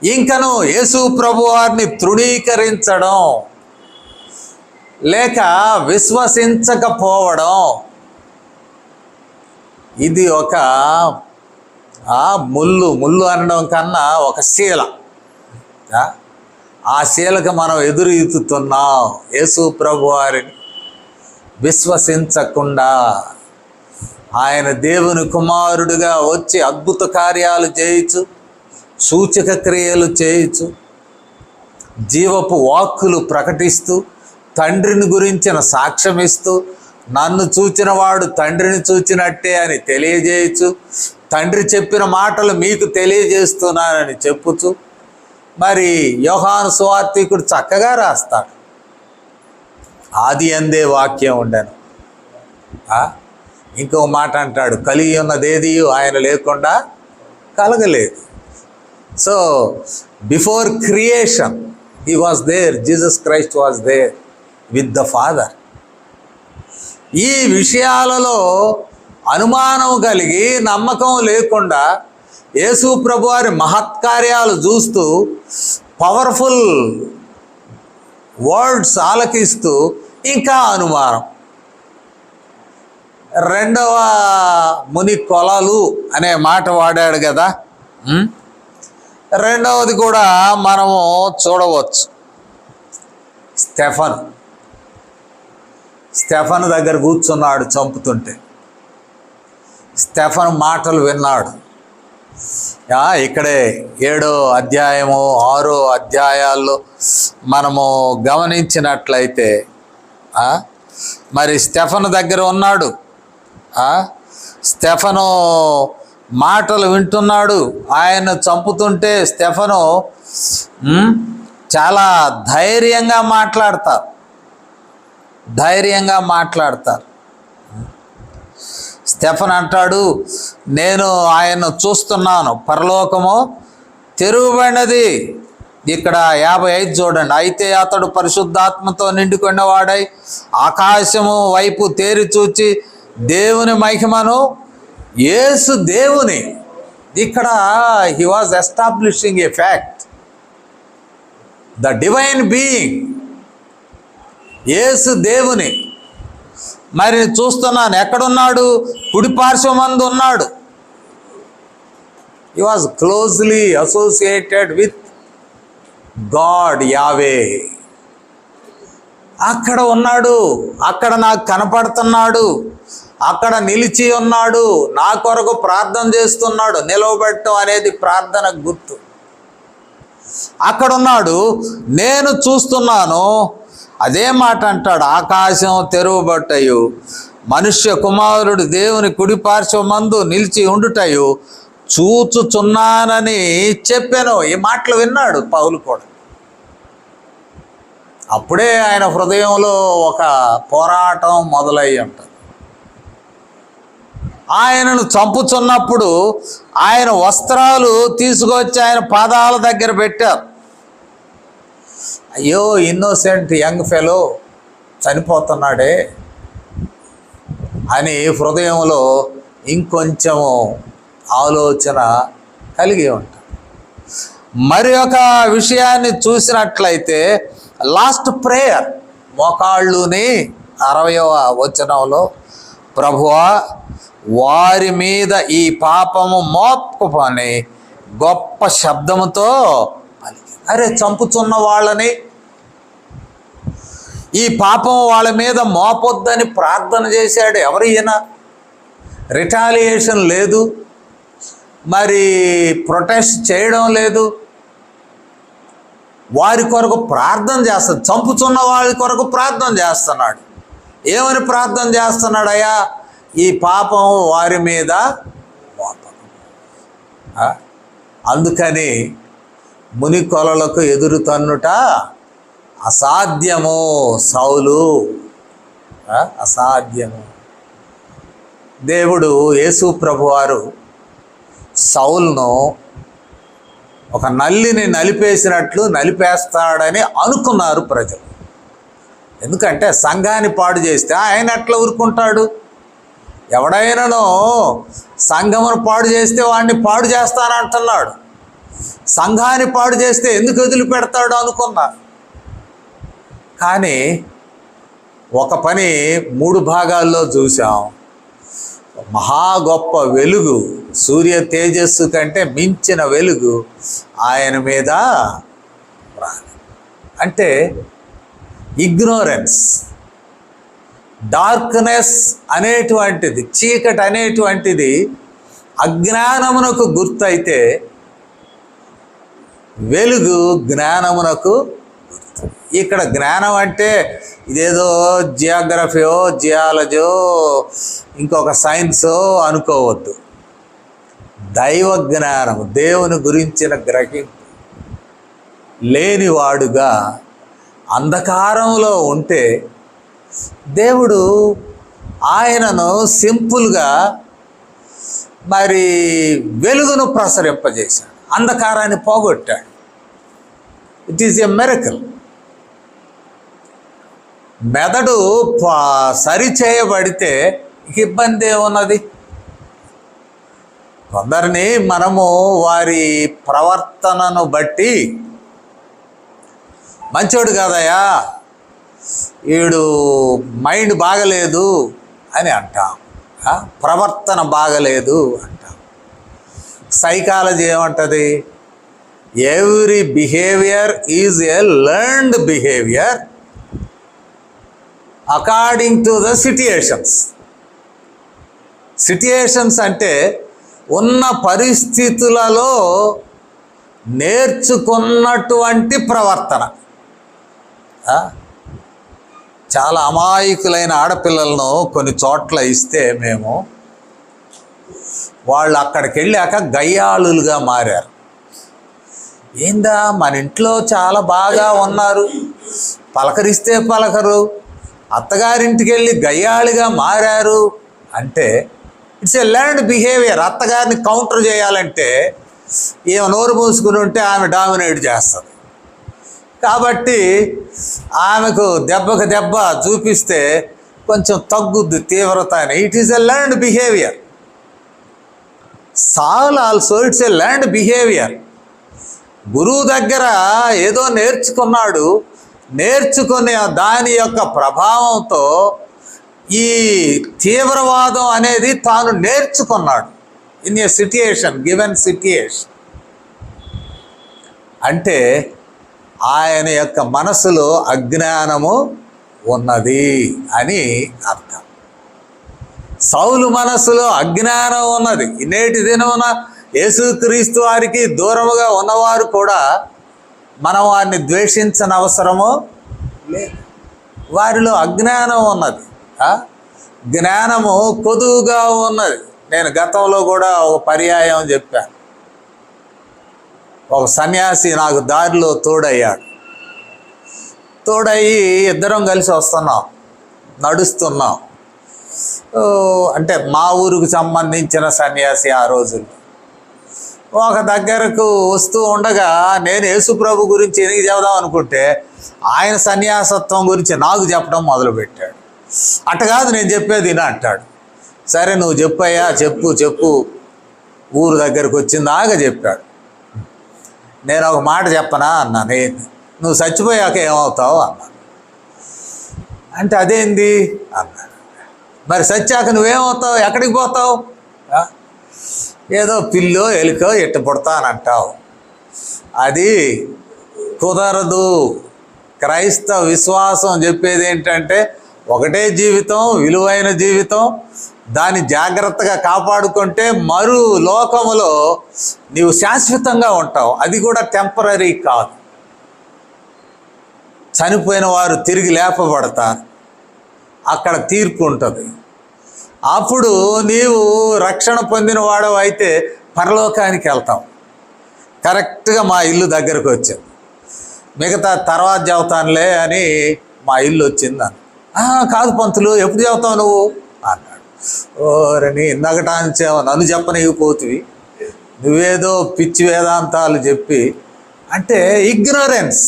ఇంకను యేసు ప్రభువారిని తృణీకరించడం లేక విశ్వసించకపోవడం, ఇది ఒక ముళ్ళు అనడం కన్నా ఒక శీల. ఆ శీలకు మనం ఎదురు ఈదుతున్నాం. యేసు ప్రభువారిని విశ్వసించకుండా ఆయన దేవుని కుమారుడిగా వచ్చి అద్భుత కార్యాలు చేయొచ్చు, సూచక క్రియలు చేయొచ్చు, జీవపు వాక్కులు ప్రకటిస్తూ తండ్రిని గురించిన సాక్ష్యం ఇస్తూ నన్ను చూచిన వాడు తండ్రిని చూచినట్టే అని తెలియజేయచ్చు, తండ్రి చెప్పిన మాటలు మీకు తెలియజేస్తున్నానని చెప్పుచు మరి యోహాను సువార్తికుడు చక్కగా రాస్తాడు, ఆది అందే వాక్యం ఉండెను. ఇంకో మాట అంటాడు, కలిగి ఉన్నదేది ఆయన లేకుండా కలగలేదు. So before creation he was there, Jesus Christ was there with the father. ఈ విషయాలలో అనుమానం కలిగి నమ్మకం లేకుండా యేసు ప్రభువారి మహత్కార్యాలు చూస్తూ పవర్ఫుల్ వర్డ్స్ ఆలకిస్తూ ఇంకా అనుమానం. రెండవ ముని కొలలు అనే మాట వాడాడు కదా, రెండవది కూడా మనము చూడవచ్చు. స్టెఫను దగ్గర కూర్చున్నాడు చంపుతుంటే. స్టెఫను మాటలు విన్నాడు. ఇక్కడే 7వ అధ్యాయము 6వ అధ్యాయాల్లో మనము గమనించినట్లయితే మరి స్టెఫను దగ్గర ఉన్నాడు. స్టెఫను మాటలు వింటున్నాడు. ఆయన చంపుతుంటే స్టెఫను చాలా ధైర్యంగా మాట్లాడతారు. స్టెఫన్ అంటాడు, నేను ఆయన్ను చూస్తున్నాను, పరలోకము తెరువబడినది. ఇక్కడ 55 చూడండి. అయితే అతడు పరిశుద్ధాత్మతో నిండుకున్నవాడై ఆకాశము వైపు తేరి చూచి దేవుని మహిమను, యేసు దేవుని, ఇక్కడ he was establishing a fact, the divine being, యేసు దేవుని మరి చూస్తున్నాను. ఎక్కడున్నాడు? కుడి పార్శ్వమందు ఉన్నాడు. He was closely associated with God Yahweh. అక్కడ ఉన్నాడు, అక్కడ నాకు కనపడుతున్నాడు, అక్కడ నిలిచి ఉన్నాడు, నా కొరకు ప్రార్థన చేస్తున్నాడు. నిలవబెట్టడం అనేది ప్రార్థన గుర్తు. అక్కడున్నాడు, నేను చూస్తున్నాను. అదే మాట అంటాడు, ఆకాశం తెరువబట్టయు మనుష్య కుమారుడు దేవుని కుడి పార్శ్వమందు నిలిచి ఉండుటయు చూచుచున్నానని చెప్పాను. ఈ మాటలు విన్నాడు పౌలు కూడా. అప్పుడే ఆయన హృదయంలో ఒక పోరాటం మొదలయ్యి ఉంటుంది. ఆయనను చంపుచున్నప్పుడు ఆయన వస్త్రాలు తీసుకొచ్చి ఆయన పాదాల దగ్గర పెట్టారు. అయ్యో, ఇన్నోసెంట్ యంగ్ ఫెలో చనిపోతున్నాడే అని హృదయంలో ఇంకొంచెము ఆలోచన కలిగి ఉంటాం. మరి ఒక విషయాన్ని చూసినట్లయితే లాస్ట్ ప్రేయర్, మోకాళ్ళుని 60వ వచనంలో, ప్రభువా వారి మీద ఈ పాపము మోపని గొప్ప శబ్దముతో అరే, చంపుతున్న వాళ్ళని ఈ పాపం వాళ్ళ మీద మోపొద్దని ప్రార్థన చేశాడు. ఎవరు ఈయన? రిటాలియేషన్ లేదు, మరి ప్రొటెస్ట్ చేయడం లేదు. వారి కొరకు ప్రార్థన చేస్తాడు. చంపుతున్న వారి కొరకు ప్రార్థన చేస్తున్నాడు. ఏమని ప్రార్థన చేస్తున్నాడయ్యా? ఈ పాపం వారి మీద మోపదు. అందుకని ముని కొలలకు ఎదురు తన్నుట అసాధ్యము. సౌలు అసాధ్యము. దేవుడు యేసు ప్రభువారు సౌలును ఒక నల్లిని నలిపేసినట్లు నలిపేస్తాడని అనుకున్నారు ప్రజలు. ఎందుకంటే సంఘాన్ని పాడు చేస్తే ఆయన ఎట్లా ఊరుకుంటాడు? ఎవడైనానో సంఘమును పాడు చేస్తే వాడిని పాడు చేస్తానంటున్నాడు. సంఘాన్ని పాడు చేస్తే ఎందుకు వదిలిపెడతాడు అనుకున్నా. కానీ ఒక పని 3 భాగాల్లో చూసాం. మహా గొప్ప వెలుగు, సూర్య తేజస్సు కంటే మించిన వెలుగు ఆయన మీద రాలి. అంటే ఇగ్నోరెన్స్, డార్క్నెస్ అనేటువంటిది, చీకటి అనేటువంటిది అజ్ఞానమునకు గుర్తయితే వెలుగు జ్ఞానమునకు గుర్తు. ఇక్కడ జ్ఞానం అంటే ఇదేదో జియోగ్రఫీయో జియాలజీయో ఇంకొక సైన్సో అనుకోవద్దు. దైవ జ్ఞానము, దేవుని గురించిన గ్రహింపు లేనివాడుగా అంధకారంలో ఉంటే దేవుడు ఆయనను సింపుల్గా మరి వెలుగును ప్రసరింపజేశాడు, అంధకారాన్ని పోగొట్టాడు. It is a miracle. మెదడు సరిచేయబడితే ఇబ్బంది ఏమున్నది? కొందరిని మనము వారి ప్రవర్తనను బట్టి మంచోడు కాదయా, వీడు మైండ్ బాగలేదు అని అంటాం, ప్రవర్తన బాగలేదు అంటాం. సైకాలజీ ఏమంటుంది? Every behaviour is a learned behaviour according to the situations. Situations అంటే ఉన్న పరిస్థితులలో నేర్చుకున్నటువంటి ప్రవర్తన. చాలా అమాయకులైన ఆడపిల్లలను కొన్ని చోట్ల ఇస్తే మేము, వాళ్ళు అక్కడికి వెళ్ళాక గయ్యాళులుగా మారారు. ఏందా మన ఇంట్లో చాలా బాగా ఉన్నారు, పలకరిస్తే పలకరు, అత్తగారింటికి వెళ్ళి గయ్యాళిగా మారారు అంటే ఇట్స్ ఏ లెర్న్డ్ బిహేవియర్. అత్తగారిని కౌంటర్ చేయాలంటే ఏమో నోరు మూసుకుని ఉంటే ఆమె డామినేట్ చేస్తుంది. కాబట్టి ఆమెకు దెబ్బకు దెబ్బ చూపిస్తే కొంచెం తగ్గుద్ది తీవ్రత అని. It is a learned behaviour. Saul also it's a learned behaviour. గురువు దగ్గర ఏదో నేర్చుకున్నాడు, నేర్చుకునే దాని యొక్క ప్రభావంతో ఈ తీవ్రవాదం అనేది తాను నేర్చుకున్నాడు in a situation, given situation. అంటే ఆయన యొక్క మనసులో అజ్ఞానము ఉన్నది అని అర్థం. సౌలు మనసులో అజ్ఞానం ఉన్నది. నేటి దినమున యేసుక్రీస్తు వారికి దూరముగా ఉన్నవారు కూడా మనం వారిని ద్వేషించని అవసరము లేదు. వారిలో అజ్ఞానం ఉన్నది, జ్ఞానము కొదువుగా ఉన్నది. నేను గతంలో కూడా ఒక పర్యాయం చెప్పాను. ఒక సన్యాసి నాకు దారిలో తోడయ్యాడు. తోడయ్యి ఇద్దరం కలిసి వస్తున్నాం, నడుస్తున్నాం. అంటే మా ఊరికి సంబంధించిన సన్యాసి ఆ రోజుల్లో. ఒక దగ్గరకు వస్తూ ఉండగా నేను యేసుప్రభు గురించి ఎందుకు చెబుదాం అనుకుంటే ఆయన సన్యాసత్వం గురించి నాకు చెప్పడం మొదలుపెట్టాడు. అట్ట కాదు నేను చెప్పేది నా అంటాడు. సరే నువ్వు చెప్పయ్యా, చెప్పు ఊరు దగ్గరకు వచ్చిందాకా చెప్పాడు. నేను ఒక మాట చెప్పనా అన్నాను. నువ్వు చచ్చిపోయాక ఏమవుతావు అన్నాను. అంటే అదేంది అన్నాడు. మరి చచ్చాక నువ్వేమవుతావు, ఎక్కడికి పోతావు? ఏదో పిల్లో ఎలుకో ఎట్ట పుడతానంటావు. అది కుదరదు. క్రైస్తవ విశ్వాసం చెప్పేది ఏంటంటే ఒకటే జీవితం, విలువైన జీవితం. దాన్ని జాగ్రత్తగా కాపాడుకుంటే మరు లోకములో నీవు శాశ్వతంగా ఉంటావు. అది కూడా టెంపరీ కాదు. చనిపోయిన వారు తిరిగి లేపబడతారు, అక్కడ తీర్పు ఉంటుంది. అప్పుడు నీవు రక్షణ పొందిన వాడవు అయితే పరలోకానికి వెళ్తావు. కరెక్ట్గా మా ఇల్లు దగ్గరకు వచ్చింది. మిగతా తర్వాత చెబుతానులే అని మా ఇల్లు వచ్చింది అని. కాదు పంతులు, ఎప్పుడు చెబుతావు నువ్వు అన్నాడు. ఓరని ఇందాకటాంచావు, నన్ను చెప్పనివ్వపోతువి, నువ్వేదో పిచ్చి వేదాంతాలు చెప్పి అంటే ఇగ్నోరెన్స్.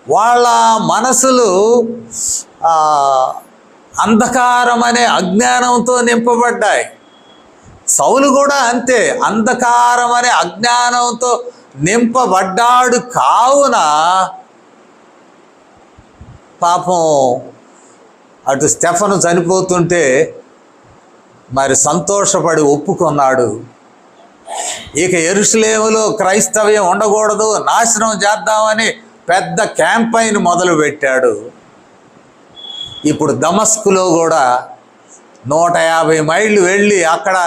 వాళ్ళ మనసులు అంధకారం అనే అజ్ఞానంతో నింపబడ్డాయి. సౌలు కూడా అంతే, అంధకారం అనే అజ్ఞానంతో నింపబడ్డాడు. కావున పాపం అటు స్టెఫను చనిపోతుంటే మరి సంతోషపడి ఒప్పుకున్నాడు. ఇక యెరూషలేములో క్రైస్తవ్యం ఉండకూడదు, నాశనం చేద్దామని పెద్ద క్యాంపైన్ మొదలుపెట్టాడు. ఇప్పుడు దమస్కులో కూడా 150 మైళ్ళు వెళ్ళి అక్కడ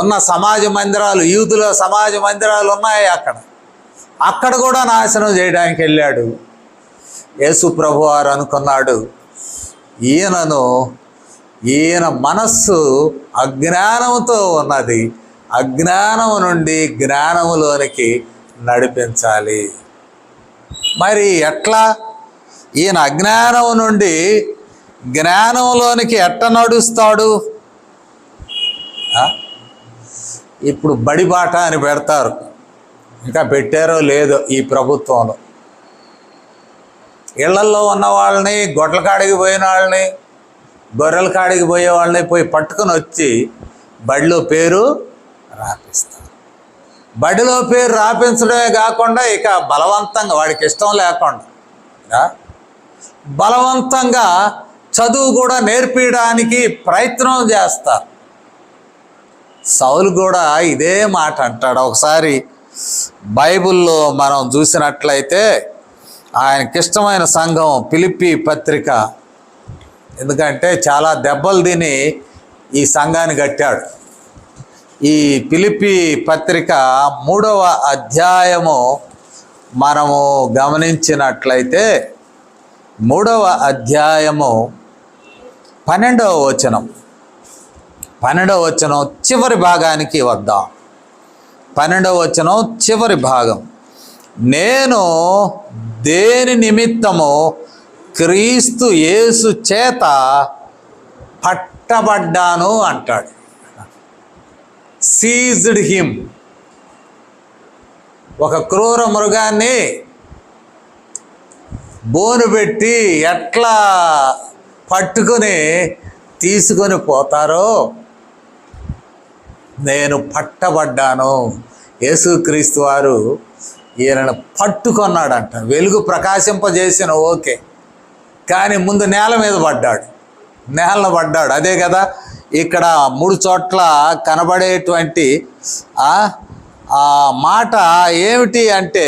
ఉన్న సమాజ మందిరాలు, యూదుల సమాజ మందిరాలు ఉన్నాయి అక్కడ కూడా నాశనం చేయడానికి వెళ్ళాడు. యేసు ప్రభువారు అనుకున్నాడు, ఈయన మనస్సు అజ్ఞానంతో ఉన్నది, అజ్ఞానం నుండి జ్ఞానములోనికి నడిపించాలి. మరి ఎట్లా ఈయన అజ్ఞానం నుండి జ్ఞానంలోనికి ఎట్ట నడుస్తాడు? ఇప్పుడు బడిబాట అని పెడతారు, ఇంకా పెట్టారో లేదో ఈ ప్రభుత్వంలో. ఇళ్లల్లో ఉన్న వాళ్ళని, గొడ్ల కాడికి పోయిన వాళ్ళని, గొర్రెల కాడికి పోయే వాళ్ళని పోయి పట్టుకొని వచ్చి బడిలో పేరు రాపిస్తారు. బడిలో పేరు రాపించడమే కాకుండా ఇక బలవంతంగా, వాడికి ఇష్టం లేకుండా బలవంతంగా చదువు కూడా నేర్పించడానికి ప్రయత్నం చేస్తారు. సౌలు కూడా ఇదే మాట అంటాడు. ఒకసారి బైబిల్లో మనం చూసినట్లయితే ఆయనకిష్టమైన సంఘం ఫిలిప్పీ పత్రిక, ఎందుకంటే చాలా దెబ్బలు తిని ఈ సంఘాన్ని కట్టాడు. ఈ ఫిలిప్పీ పత్రిక 3వ అధ్యాయము మనము గమనించినట్లయితే 3వ అధ్యాయము 12వ వచనం చివరి భాగానికి వద్దాం. 12వ వచనం చివరి భాగం, నేను దేని నిమిత్తము క్రీస్తు యేసు చేత పట్టబడ్డాను అంటాడు. Seized him. ఒక క్రూర మృగాన్ని బోను పెట్టి ఎట్లా పట్టుకొని తీసుకొని పోతారో నేను పట్టబడ్డాను. యేసుక్రీస్తు వారు ఈయనను పట్టుకొన్నాడంట. వెలుగు ప్రకాశింపజేసిన ఓకే, కానీ ముందు నేల మీద పడ్డాడు. అదే కదా ఇక్కడ 3 చోట్ల కనబడేటువంటి ఆ మాట ఏమిటి అంటే,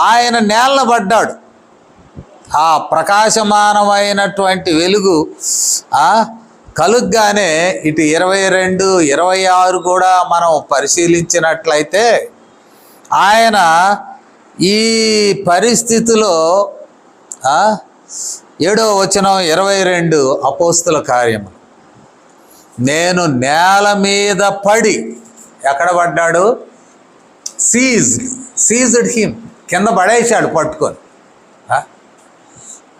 ఆయన నేలన పడ్డాడు. ఆ ప్రకాశమానమైనటువంటి వెలుగు కలుగ్గానే ఇటు 22, 26 కూడా మనం పరిశీలించినట్లయితే ఆయన ఈ పరిస్థితిలో 7వ వచనం 22 అపోస్తుల కార్యము, నేను నేల మీద పడి ఎక్కడ పడ్డాడు? Seized him. కింద పడేసాడు పట్టుకొని.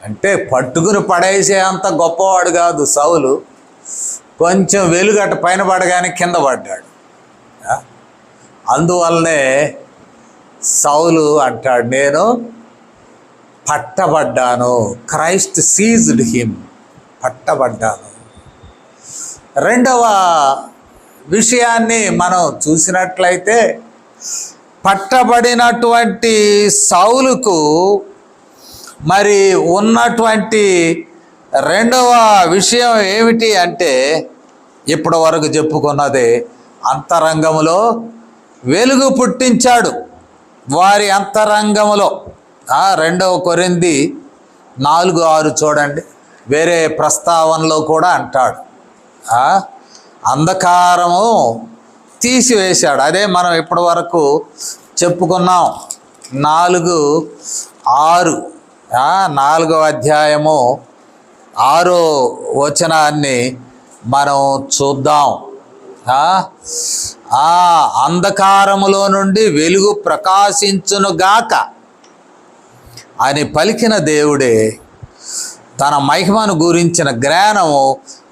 అంటే పట్టుకుని పడేసే అంత గొప్పవాడు కాదు సౌలు. కొంచెం వెలుగట పైన పడగానే కింద పడ్డాడు. అందువల్లనే సౌలు అంటాడు, నేను పట్టబడ్డాను. క్రైస్ట్ సీజ్డ్ హిమ్, పట్టబడ్డాను. రెండవ విషయాన్ని మనం చూసినట్లయితే, పట్టబడినటువంటి సౌలుకు మరి ఉన్నటువంటి రెండవ విషయం ఏమిటి అంటే, ఇప్పటి వరకు చెప్పుకున్నదే, అంతరంగములో వెలుగు పుట్టించాడు వారి అంతరంగములో. 2వ కొరింథీ 4:6 చూడండి. వేరే ప్రస్తావనలో కూడా అంటాడు, అంధకారము తీసివేశాడు. అదే మనం ఇప్పటి వరకు చెప్పుకున్నాం. 4:6 4వ అధ్యాయము 6వ వచనాన్ని మనం చూద్దాం. అంధకారములో నుండి వెలుగు ప్రకాశించునుగాక అని పలికిన దేవుడే తన మహిమను గురించిన జ్ఞానము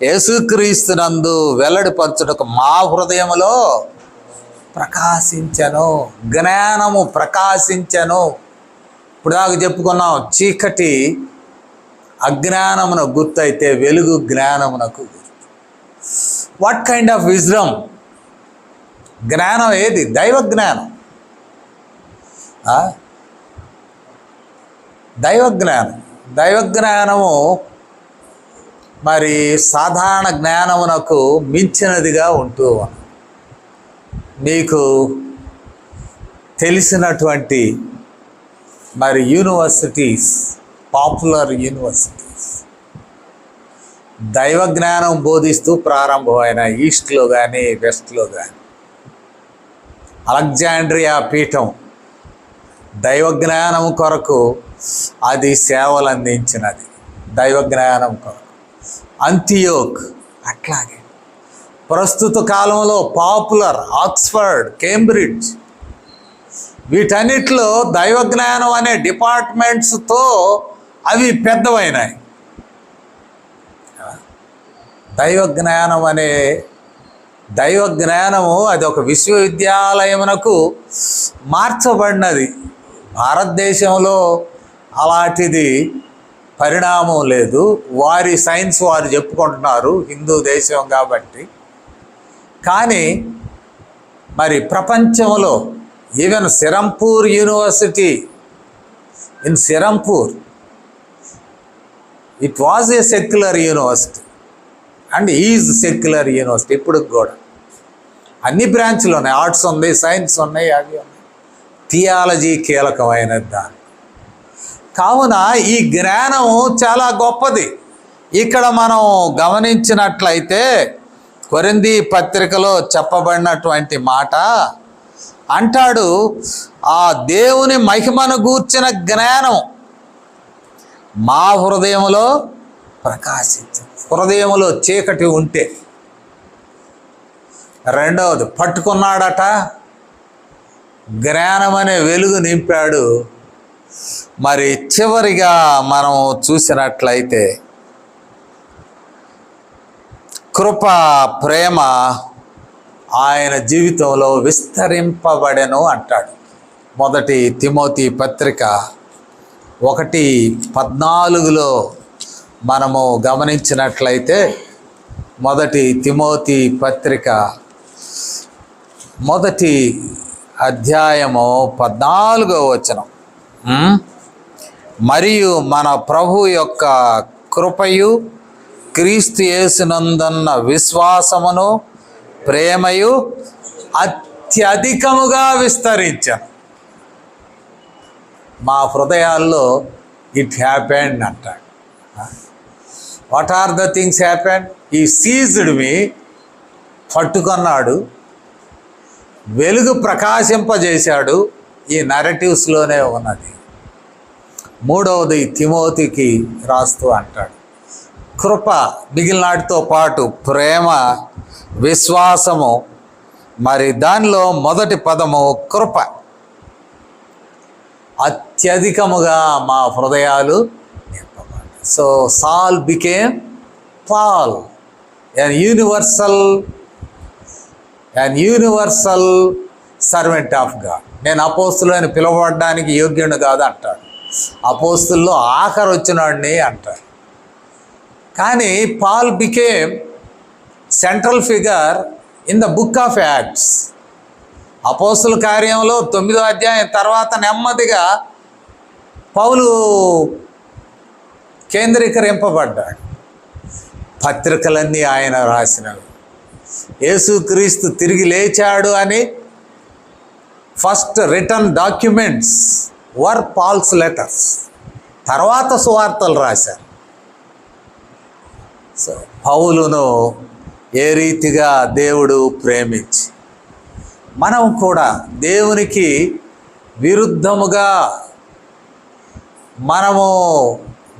యేసుక్రీస్తునందు వెల్లడిపరచుటకు మా హృదయములో ప్రకాశించెను. జ్ఞానము ప్రకాశించెను. ఇప్పుడు దాకా చెప్పుకున్నాం, చీకటి అజ్ఞానమున గుర్తు అయితే వెలుగు జ్ఞానమునకు గుర్తు. What kind of wisdom? జ్ఞానం ఏది? దైవ జ్ఞానం. దైవ జ్ఞానము మరి సాధారణ జ్ఞానమునకు మించినదిగా ఉంటూ ఉంది. మీకు తెలిసినటువంటి మరి యూనివర్సిటీస్, పాపులర్ యూనివర్సిటీస్ దైవ జ్ఞానం బోధిస్తూ ప్రారంభమైన ఈస్ట్లో కానీ వెస్ట్లో కానీ. అలెగ్జాండ్రియా పీఠం దైవ జ్ఞానం కొరకు అది సేవలు అందించినది, దైవ జ్ఞానం కొరకు. అంతియోక్ అట్లాగే. ప్రస్తుత కాలంలో పాపులర్ ఆక్స్ఫర్డ్, కేంబ్రిడ్జ్, వీటన్నిటిలో దైవ జ్ఞానం అనే డిపార్ట్మెంట్స్తో అవి పెద్దవైనాయి. దైవ జ్ఞానము అది ఒక విశ్వవిద్యాలయమునకు మార్చబడినది. భారతదేశంలో అలాంటిది పరిణామం లేదు. వారి సైన్స్ వారు చెప్పుకుంటున్నారు, హిందూ దేశం కాబట్టి. కానీ మరి ప్రపంచంలో even Serampore university in Serampore, it was a secular university and is secular university. ఇప్పుడు కూడా అన్ని బ్రాంచ్లు ఉన్నాయి, ఆర్ట్స్ ఉంది, సైన్స్ ఉన్నాయి, అవి ఉన్నాయి. థియాలజీ కీలకమైనది దాని. కావున ఈ జ్ఞానము చాలా గొప్పది. ఇక్కడ మనం గమనించినట్లయితే కొరింథీ పత్రికలో చెప్పబడినటువంటి మాట అంటాడు, ఆ దేవుని మహిమను గూర్చిన జ్ఞానం మా హృదయంలో ప్రకాశించు. హృదయంలో చీకటి ఉంటే, రెండవది పట్టుకున్నాడట, జ్ఞానం అనే వెలుగు నింపాడు. మరి చివరిగా మనం చూసినట్లయితే కృప, ప్రేమ ఆయన జీవితంలో విస్తరింపబడెను అంటాడు. మొదటి తిమోతి పత్రిక 1:14 మనము గమనించినట్లయితే, మొదటి తిమోతి పత్రిక 1 అధ్యాయము 14వ వచనం. మరియు మన ప్రభు యొక్క కృపయు క్రీస్తు యేసునందున్న విశ్వాసమును ప్రేమయు అత్యధికముగా విస్తరించాను మా హృదయాల్లో. ఇట్ హ్యాపెండ్ అంటాడు. What are the things happened? ఈ సీజ్డ్ మీ, పట్టుకున్నాడు, వెలుగు ప్రకాశింపజేశాడు. ఈ నరేటివ్స్లోనే ఉన్నది. మూడవది తిమోతికి రాస్తూ అంటాడు, కృప మిగిలిన వాటితో పాటు ప్రేమ, విశ్వాసము, మరి దానిలో మొదటి పదము కృప. అత్యధికముగా మా హృదయాలు నింపబడ్డాయి. So Saul became Paul, an universal servant of God. నేను అపోస్తులని పిలువబడడానికి యోగ్యుడు కాదు అంటాడు. అపోస్తుల్లో ఆఖరు వచ్చినాడిని అంటాడు. కానీ Paul became central figure in the book of Acts. అపోస్తుల కార్యంలో 9వ అధ్యాయం తర్వాత నెమ్మదిగా పౌలు కేంద్రీకరింపబడ్డాడు. పత్రికలన్నీ ఆయన రాసినవి. యేసుక్రీస్తు తిరిగి లేచాడు అని ఫస్ట్ రిటర్న్ డాక్యుమెంట్స్ వర్ పాల్స్ లెటర్స్. తర్వాత సువార్తలు రాశారు. సో పౌలును ఏ రీతిగా దేవుడు ప్రేమించి, మనం కూడా దేవునికి విరుద్ధముగా మనము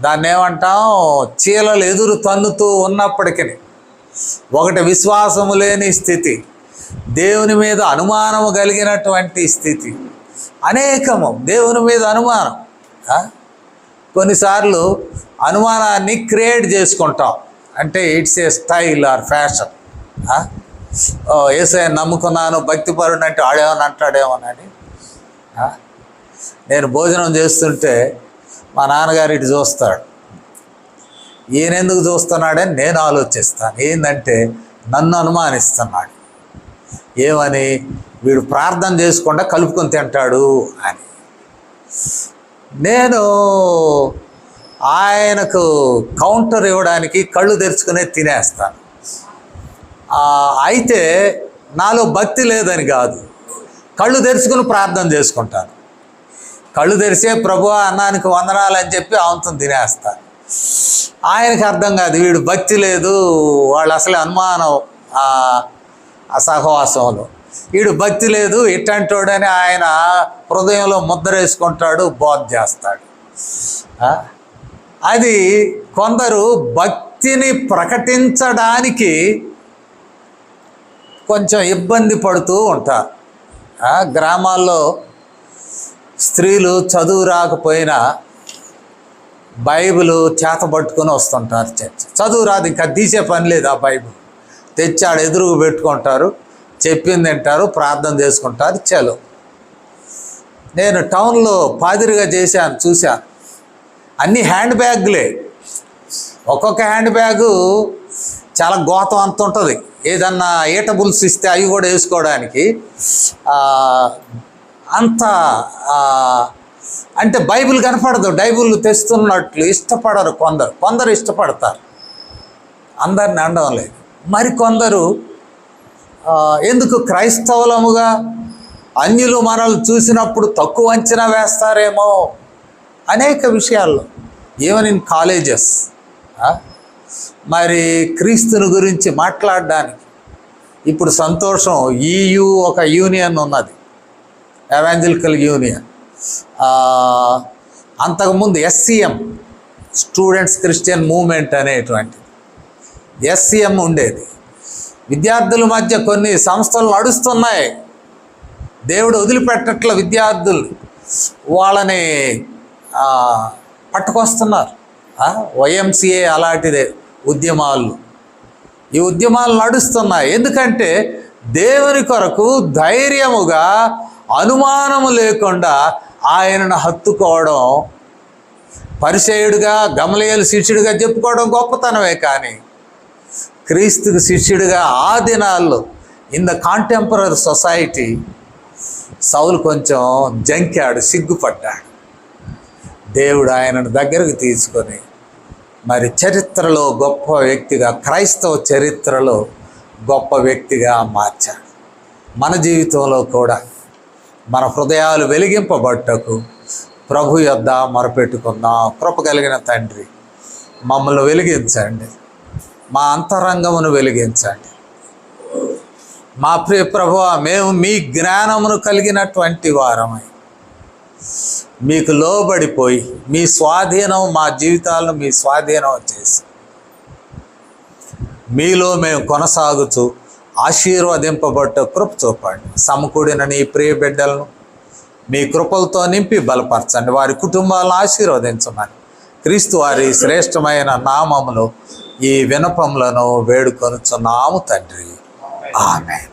దాన్ని ఏమంటాం, చీలలు ఎదురు తన్నుతూ ఉన్నప్పటికీ, ఒకటి విశ్వాసము లేని స్థితి, దేవుని మీద అనుమానము కలిగినటువంటి స్థితి, అనేకము దేవుని మీద అనుమానం. కొన్నిసార్లు అనుమానాన్ని క్రియేట్ చేసుకుంటాం, అంటే it's a style or fashion. యేసయ్యను నమ్ముకున్నాను, భక్తిపరుడు అంటే ఆడేమని అంటాడేమోనని. నేను భోజనం చేస్తుంటే మా నాన్నగారు ఇటు చూస్తాడు. ఈయన ఎందుకు చూస్తున్నాడని నేను ఆలోచిస్తాను. ఏంటంటే నన్ను అనుమానిస్తున్నాడు. ఏమని? వీడు ప్రార్థన చేసుకుండా కలుపుకొని తింటాడు అని. నేను ఆయనకు కౌంటర్ ఇవ్వడానికి కళ్ళు తెరుచుకునే తినేస్తాను. అయితే నాలో భక్తి లేదని కాదు, కళ్ళు తెరుచుకుని ప్రార్థన చేసుకుంటాను. కళ్ళు తెరిసే ప్రభువా అన్నానికి వందనాలు అని చెప్పి ఆమెతో తినేస్తాను. ఆయనకి అర్థం కాదు, వీడు భక్తి లేదు, వాళ్ళు అసలే అనుమానం ఆ సహవాసంలో, వీడు భక్తి లేదు ఇట్టంటోడని ఆయన హృదయంలో ముద్ర వేసుకుంటాడు, బోధ చేస్తాడు. అది కొందరు భక్తిని ప్రకటించడానికి కొంచెం ఇబ్బంది పడుతూ ఉంటారు. గ్రామాల్లో స్త్రీలు చదువు రాకపోయినా బైబిల్ చేత పట్టుకొని వస్తుంటారు చర్చ. చదువు రాదు, ఇంకా తీసే పని లేదు. ఆ బైబిల్ తెచ్చాడు ఎదురుగు పెట్టుకుంటారు, చెప్పింది తింటారు, ప్రార్థన చేసుకుంటారు, చలో. నేను టౌన్లో పాదిరిగా చేశాను, చూశాను. అన్ని హ్యాండ్ బ్యాగ్లే, ఒక్కొక్క హ్యాండ్ బ్యాగు చాలా గోతం అంత ఉంటుంది. ఏదన్నా ఈటబుల్స్ ఇస్తే అవి కూడా వేసుకోవడానికి అంత అంటే బైబిల్ కనపడదు. బైబిల్ తెస్తున్నట్లు ఇష్టపడరు కొందరు ఇష్టపడతారు, అందరిని అనడం లేదు. మరికొందరు ఎందుకు క్రైస్తవులముగా అన్యులు మనల్ని చూసినప్పుడు తక్కువ అంచనా వేస్తారేమో అనేక విషయాల్లో, ఈవెన్ ఇన్ కాలేజెస్ మరి క్రీస్తుని గురించి మాట్లాడడానికి. ఇప్పుడు సంతోషం, ఒక యూనియన్ ఉన్నది, ఎవాంజలికల్ యూనియన్. అంతకుముందు SCM, స్టూడెంట్స్ క్రిస్టియన్ మూవ్మెంట్ అనేటువంటిది SCM ఉండేది. విద్యార్థుల మధ్య కొన్ని సంస్థలు నడుస్తున్నాయి, దేవుడు వదిలిపెట్టట్ల విద్యార్థులు వాళ్ళని పట్టుకొస్తున్నారు. YMCA అలాంటిదే ఉద్యమాలు, ఈ ఉద్యమాలు నడుస్తున్నాయి. ఎందుకంటే దేవుని కొరకు ధైర్యముగా అనుమానము లేకుండా ఆయనను హత్తుకోవడం, పరిసయ్యుడిగా గమలీయేలు శిష్యుడిగా చెప్పుకోవడం గొప్పతనమే. కానీ క్రీస్తుకు శిష్యుడిగా ఆ దినాల్లో ఇన్ ద కాంటెంపరరీ సొసైటీ సౌలు కొంచెం జంకాడు, సిగ్గుపడ్డాడు. దేవుడు ఆయనను దగ్గరకు తీసుకొని మరి చరిత్రలో గొప్ప వ్యక్తిగా, క్రైస్తవ చరిత్రలో గొప్ప వ్యక్తిగా మార్చాడు. మన జీవితంలో కూడా మన హృదయాలు వెలిగింపబట్టకు ప్రభు యొద్ద మొరపెట్టుకుందాం. కృప కలిగిన తండ్రి, మమ్మల్ని వెలిగించండి, మా అంతరంగమును వెలిగించండి. మా ప్రియ ప్రభువా, మేము మీ జ్ఞానమును కలిగినటువంటి వారమై మీకు లోబడిపోయి మీ స్వాధీనం, మా జీవితాలను మీ స్వాధీనం చేసి మీలో మేము కొనసాగుతూ ఆశీర్వదింపబడ్డ కృప చూపండి. సమకూడిన నీ ప్రియ బిడ్డలను మీ కృపలతో నింపి బలపరచండి. వారి కుటుంబాలను ఆశీర్వదించమని క్రీస్తు వారి శ్రేష్టమైన నామములో ఈ విన్నపములను వేడుకొనుచున్నాము తండ్రి. ఆమేన్.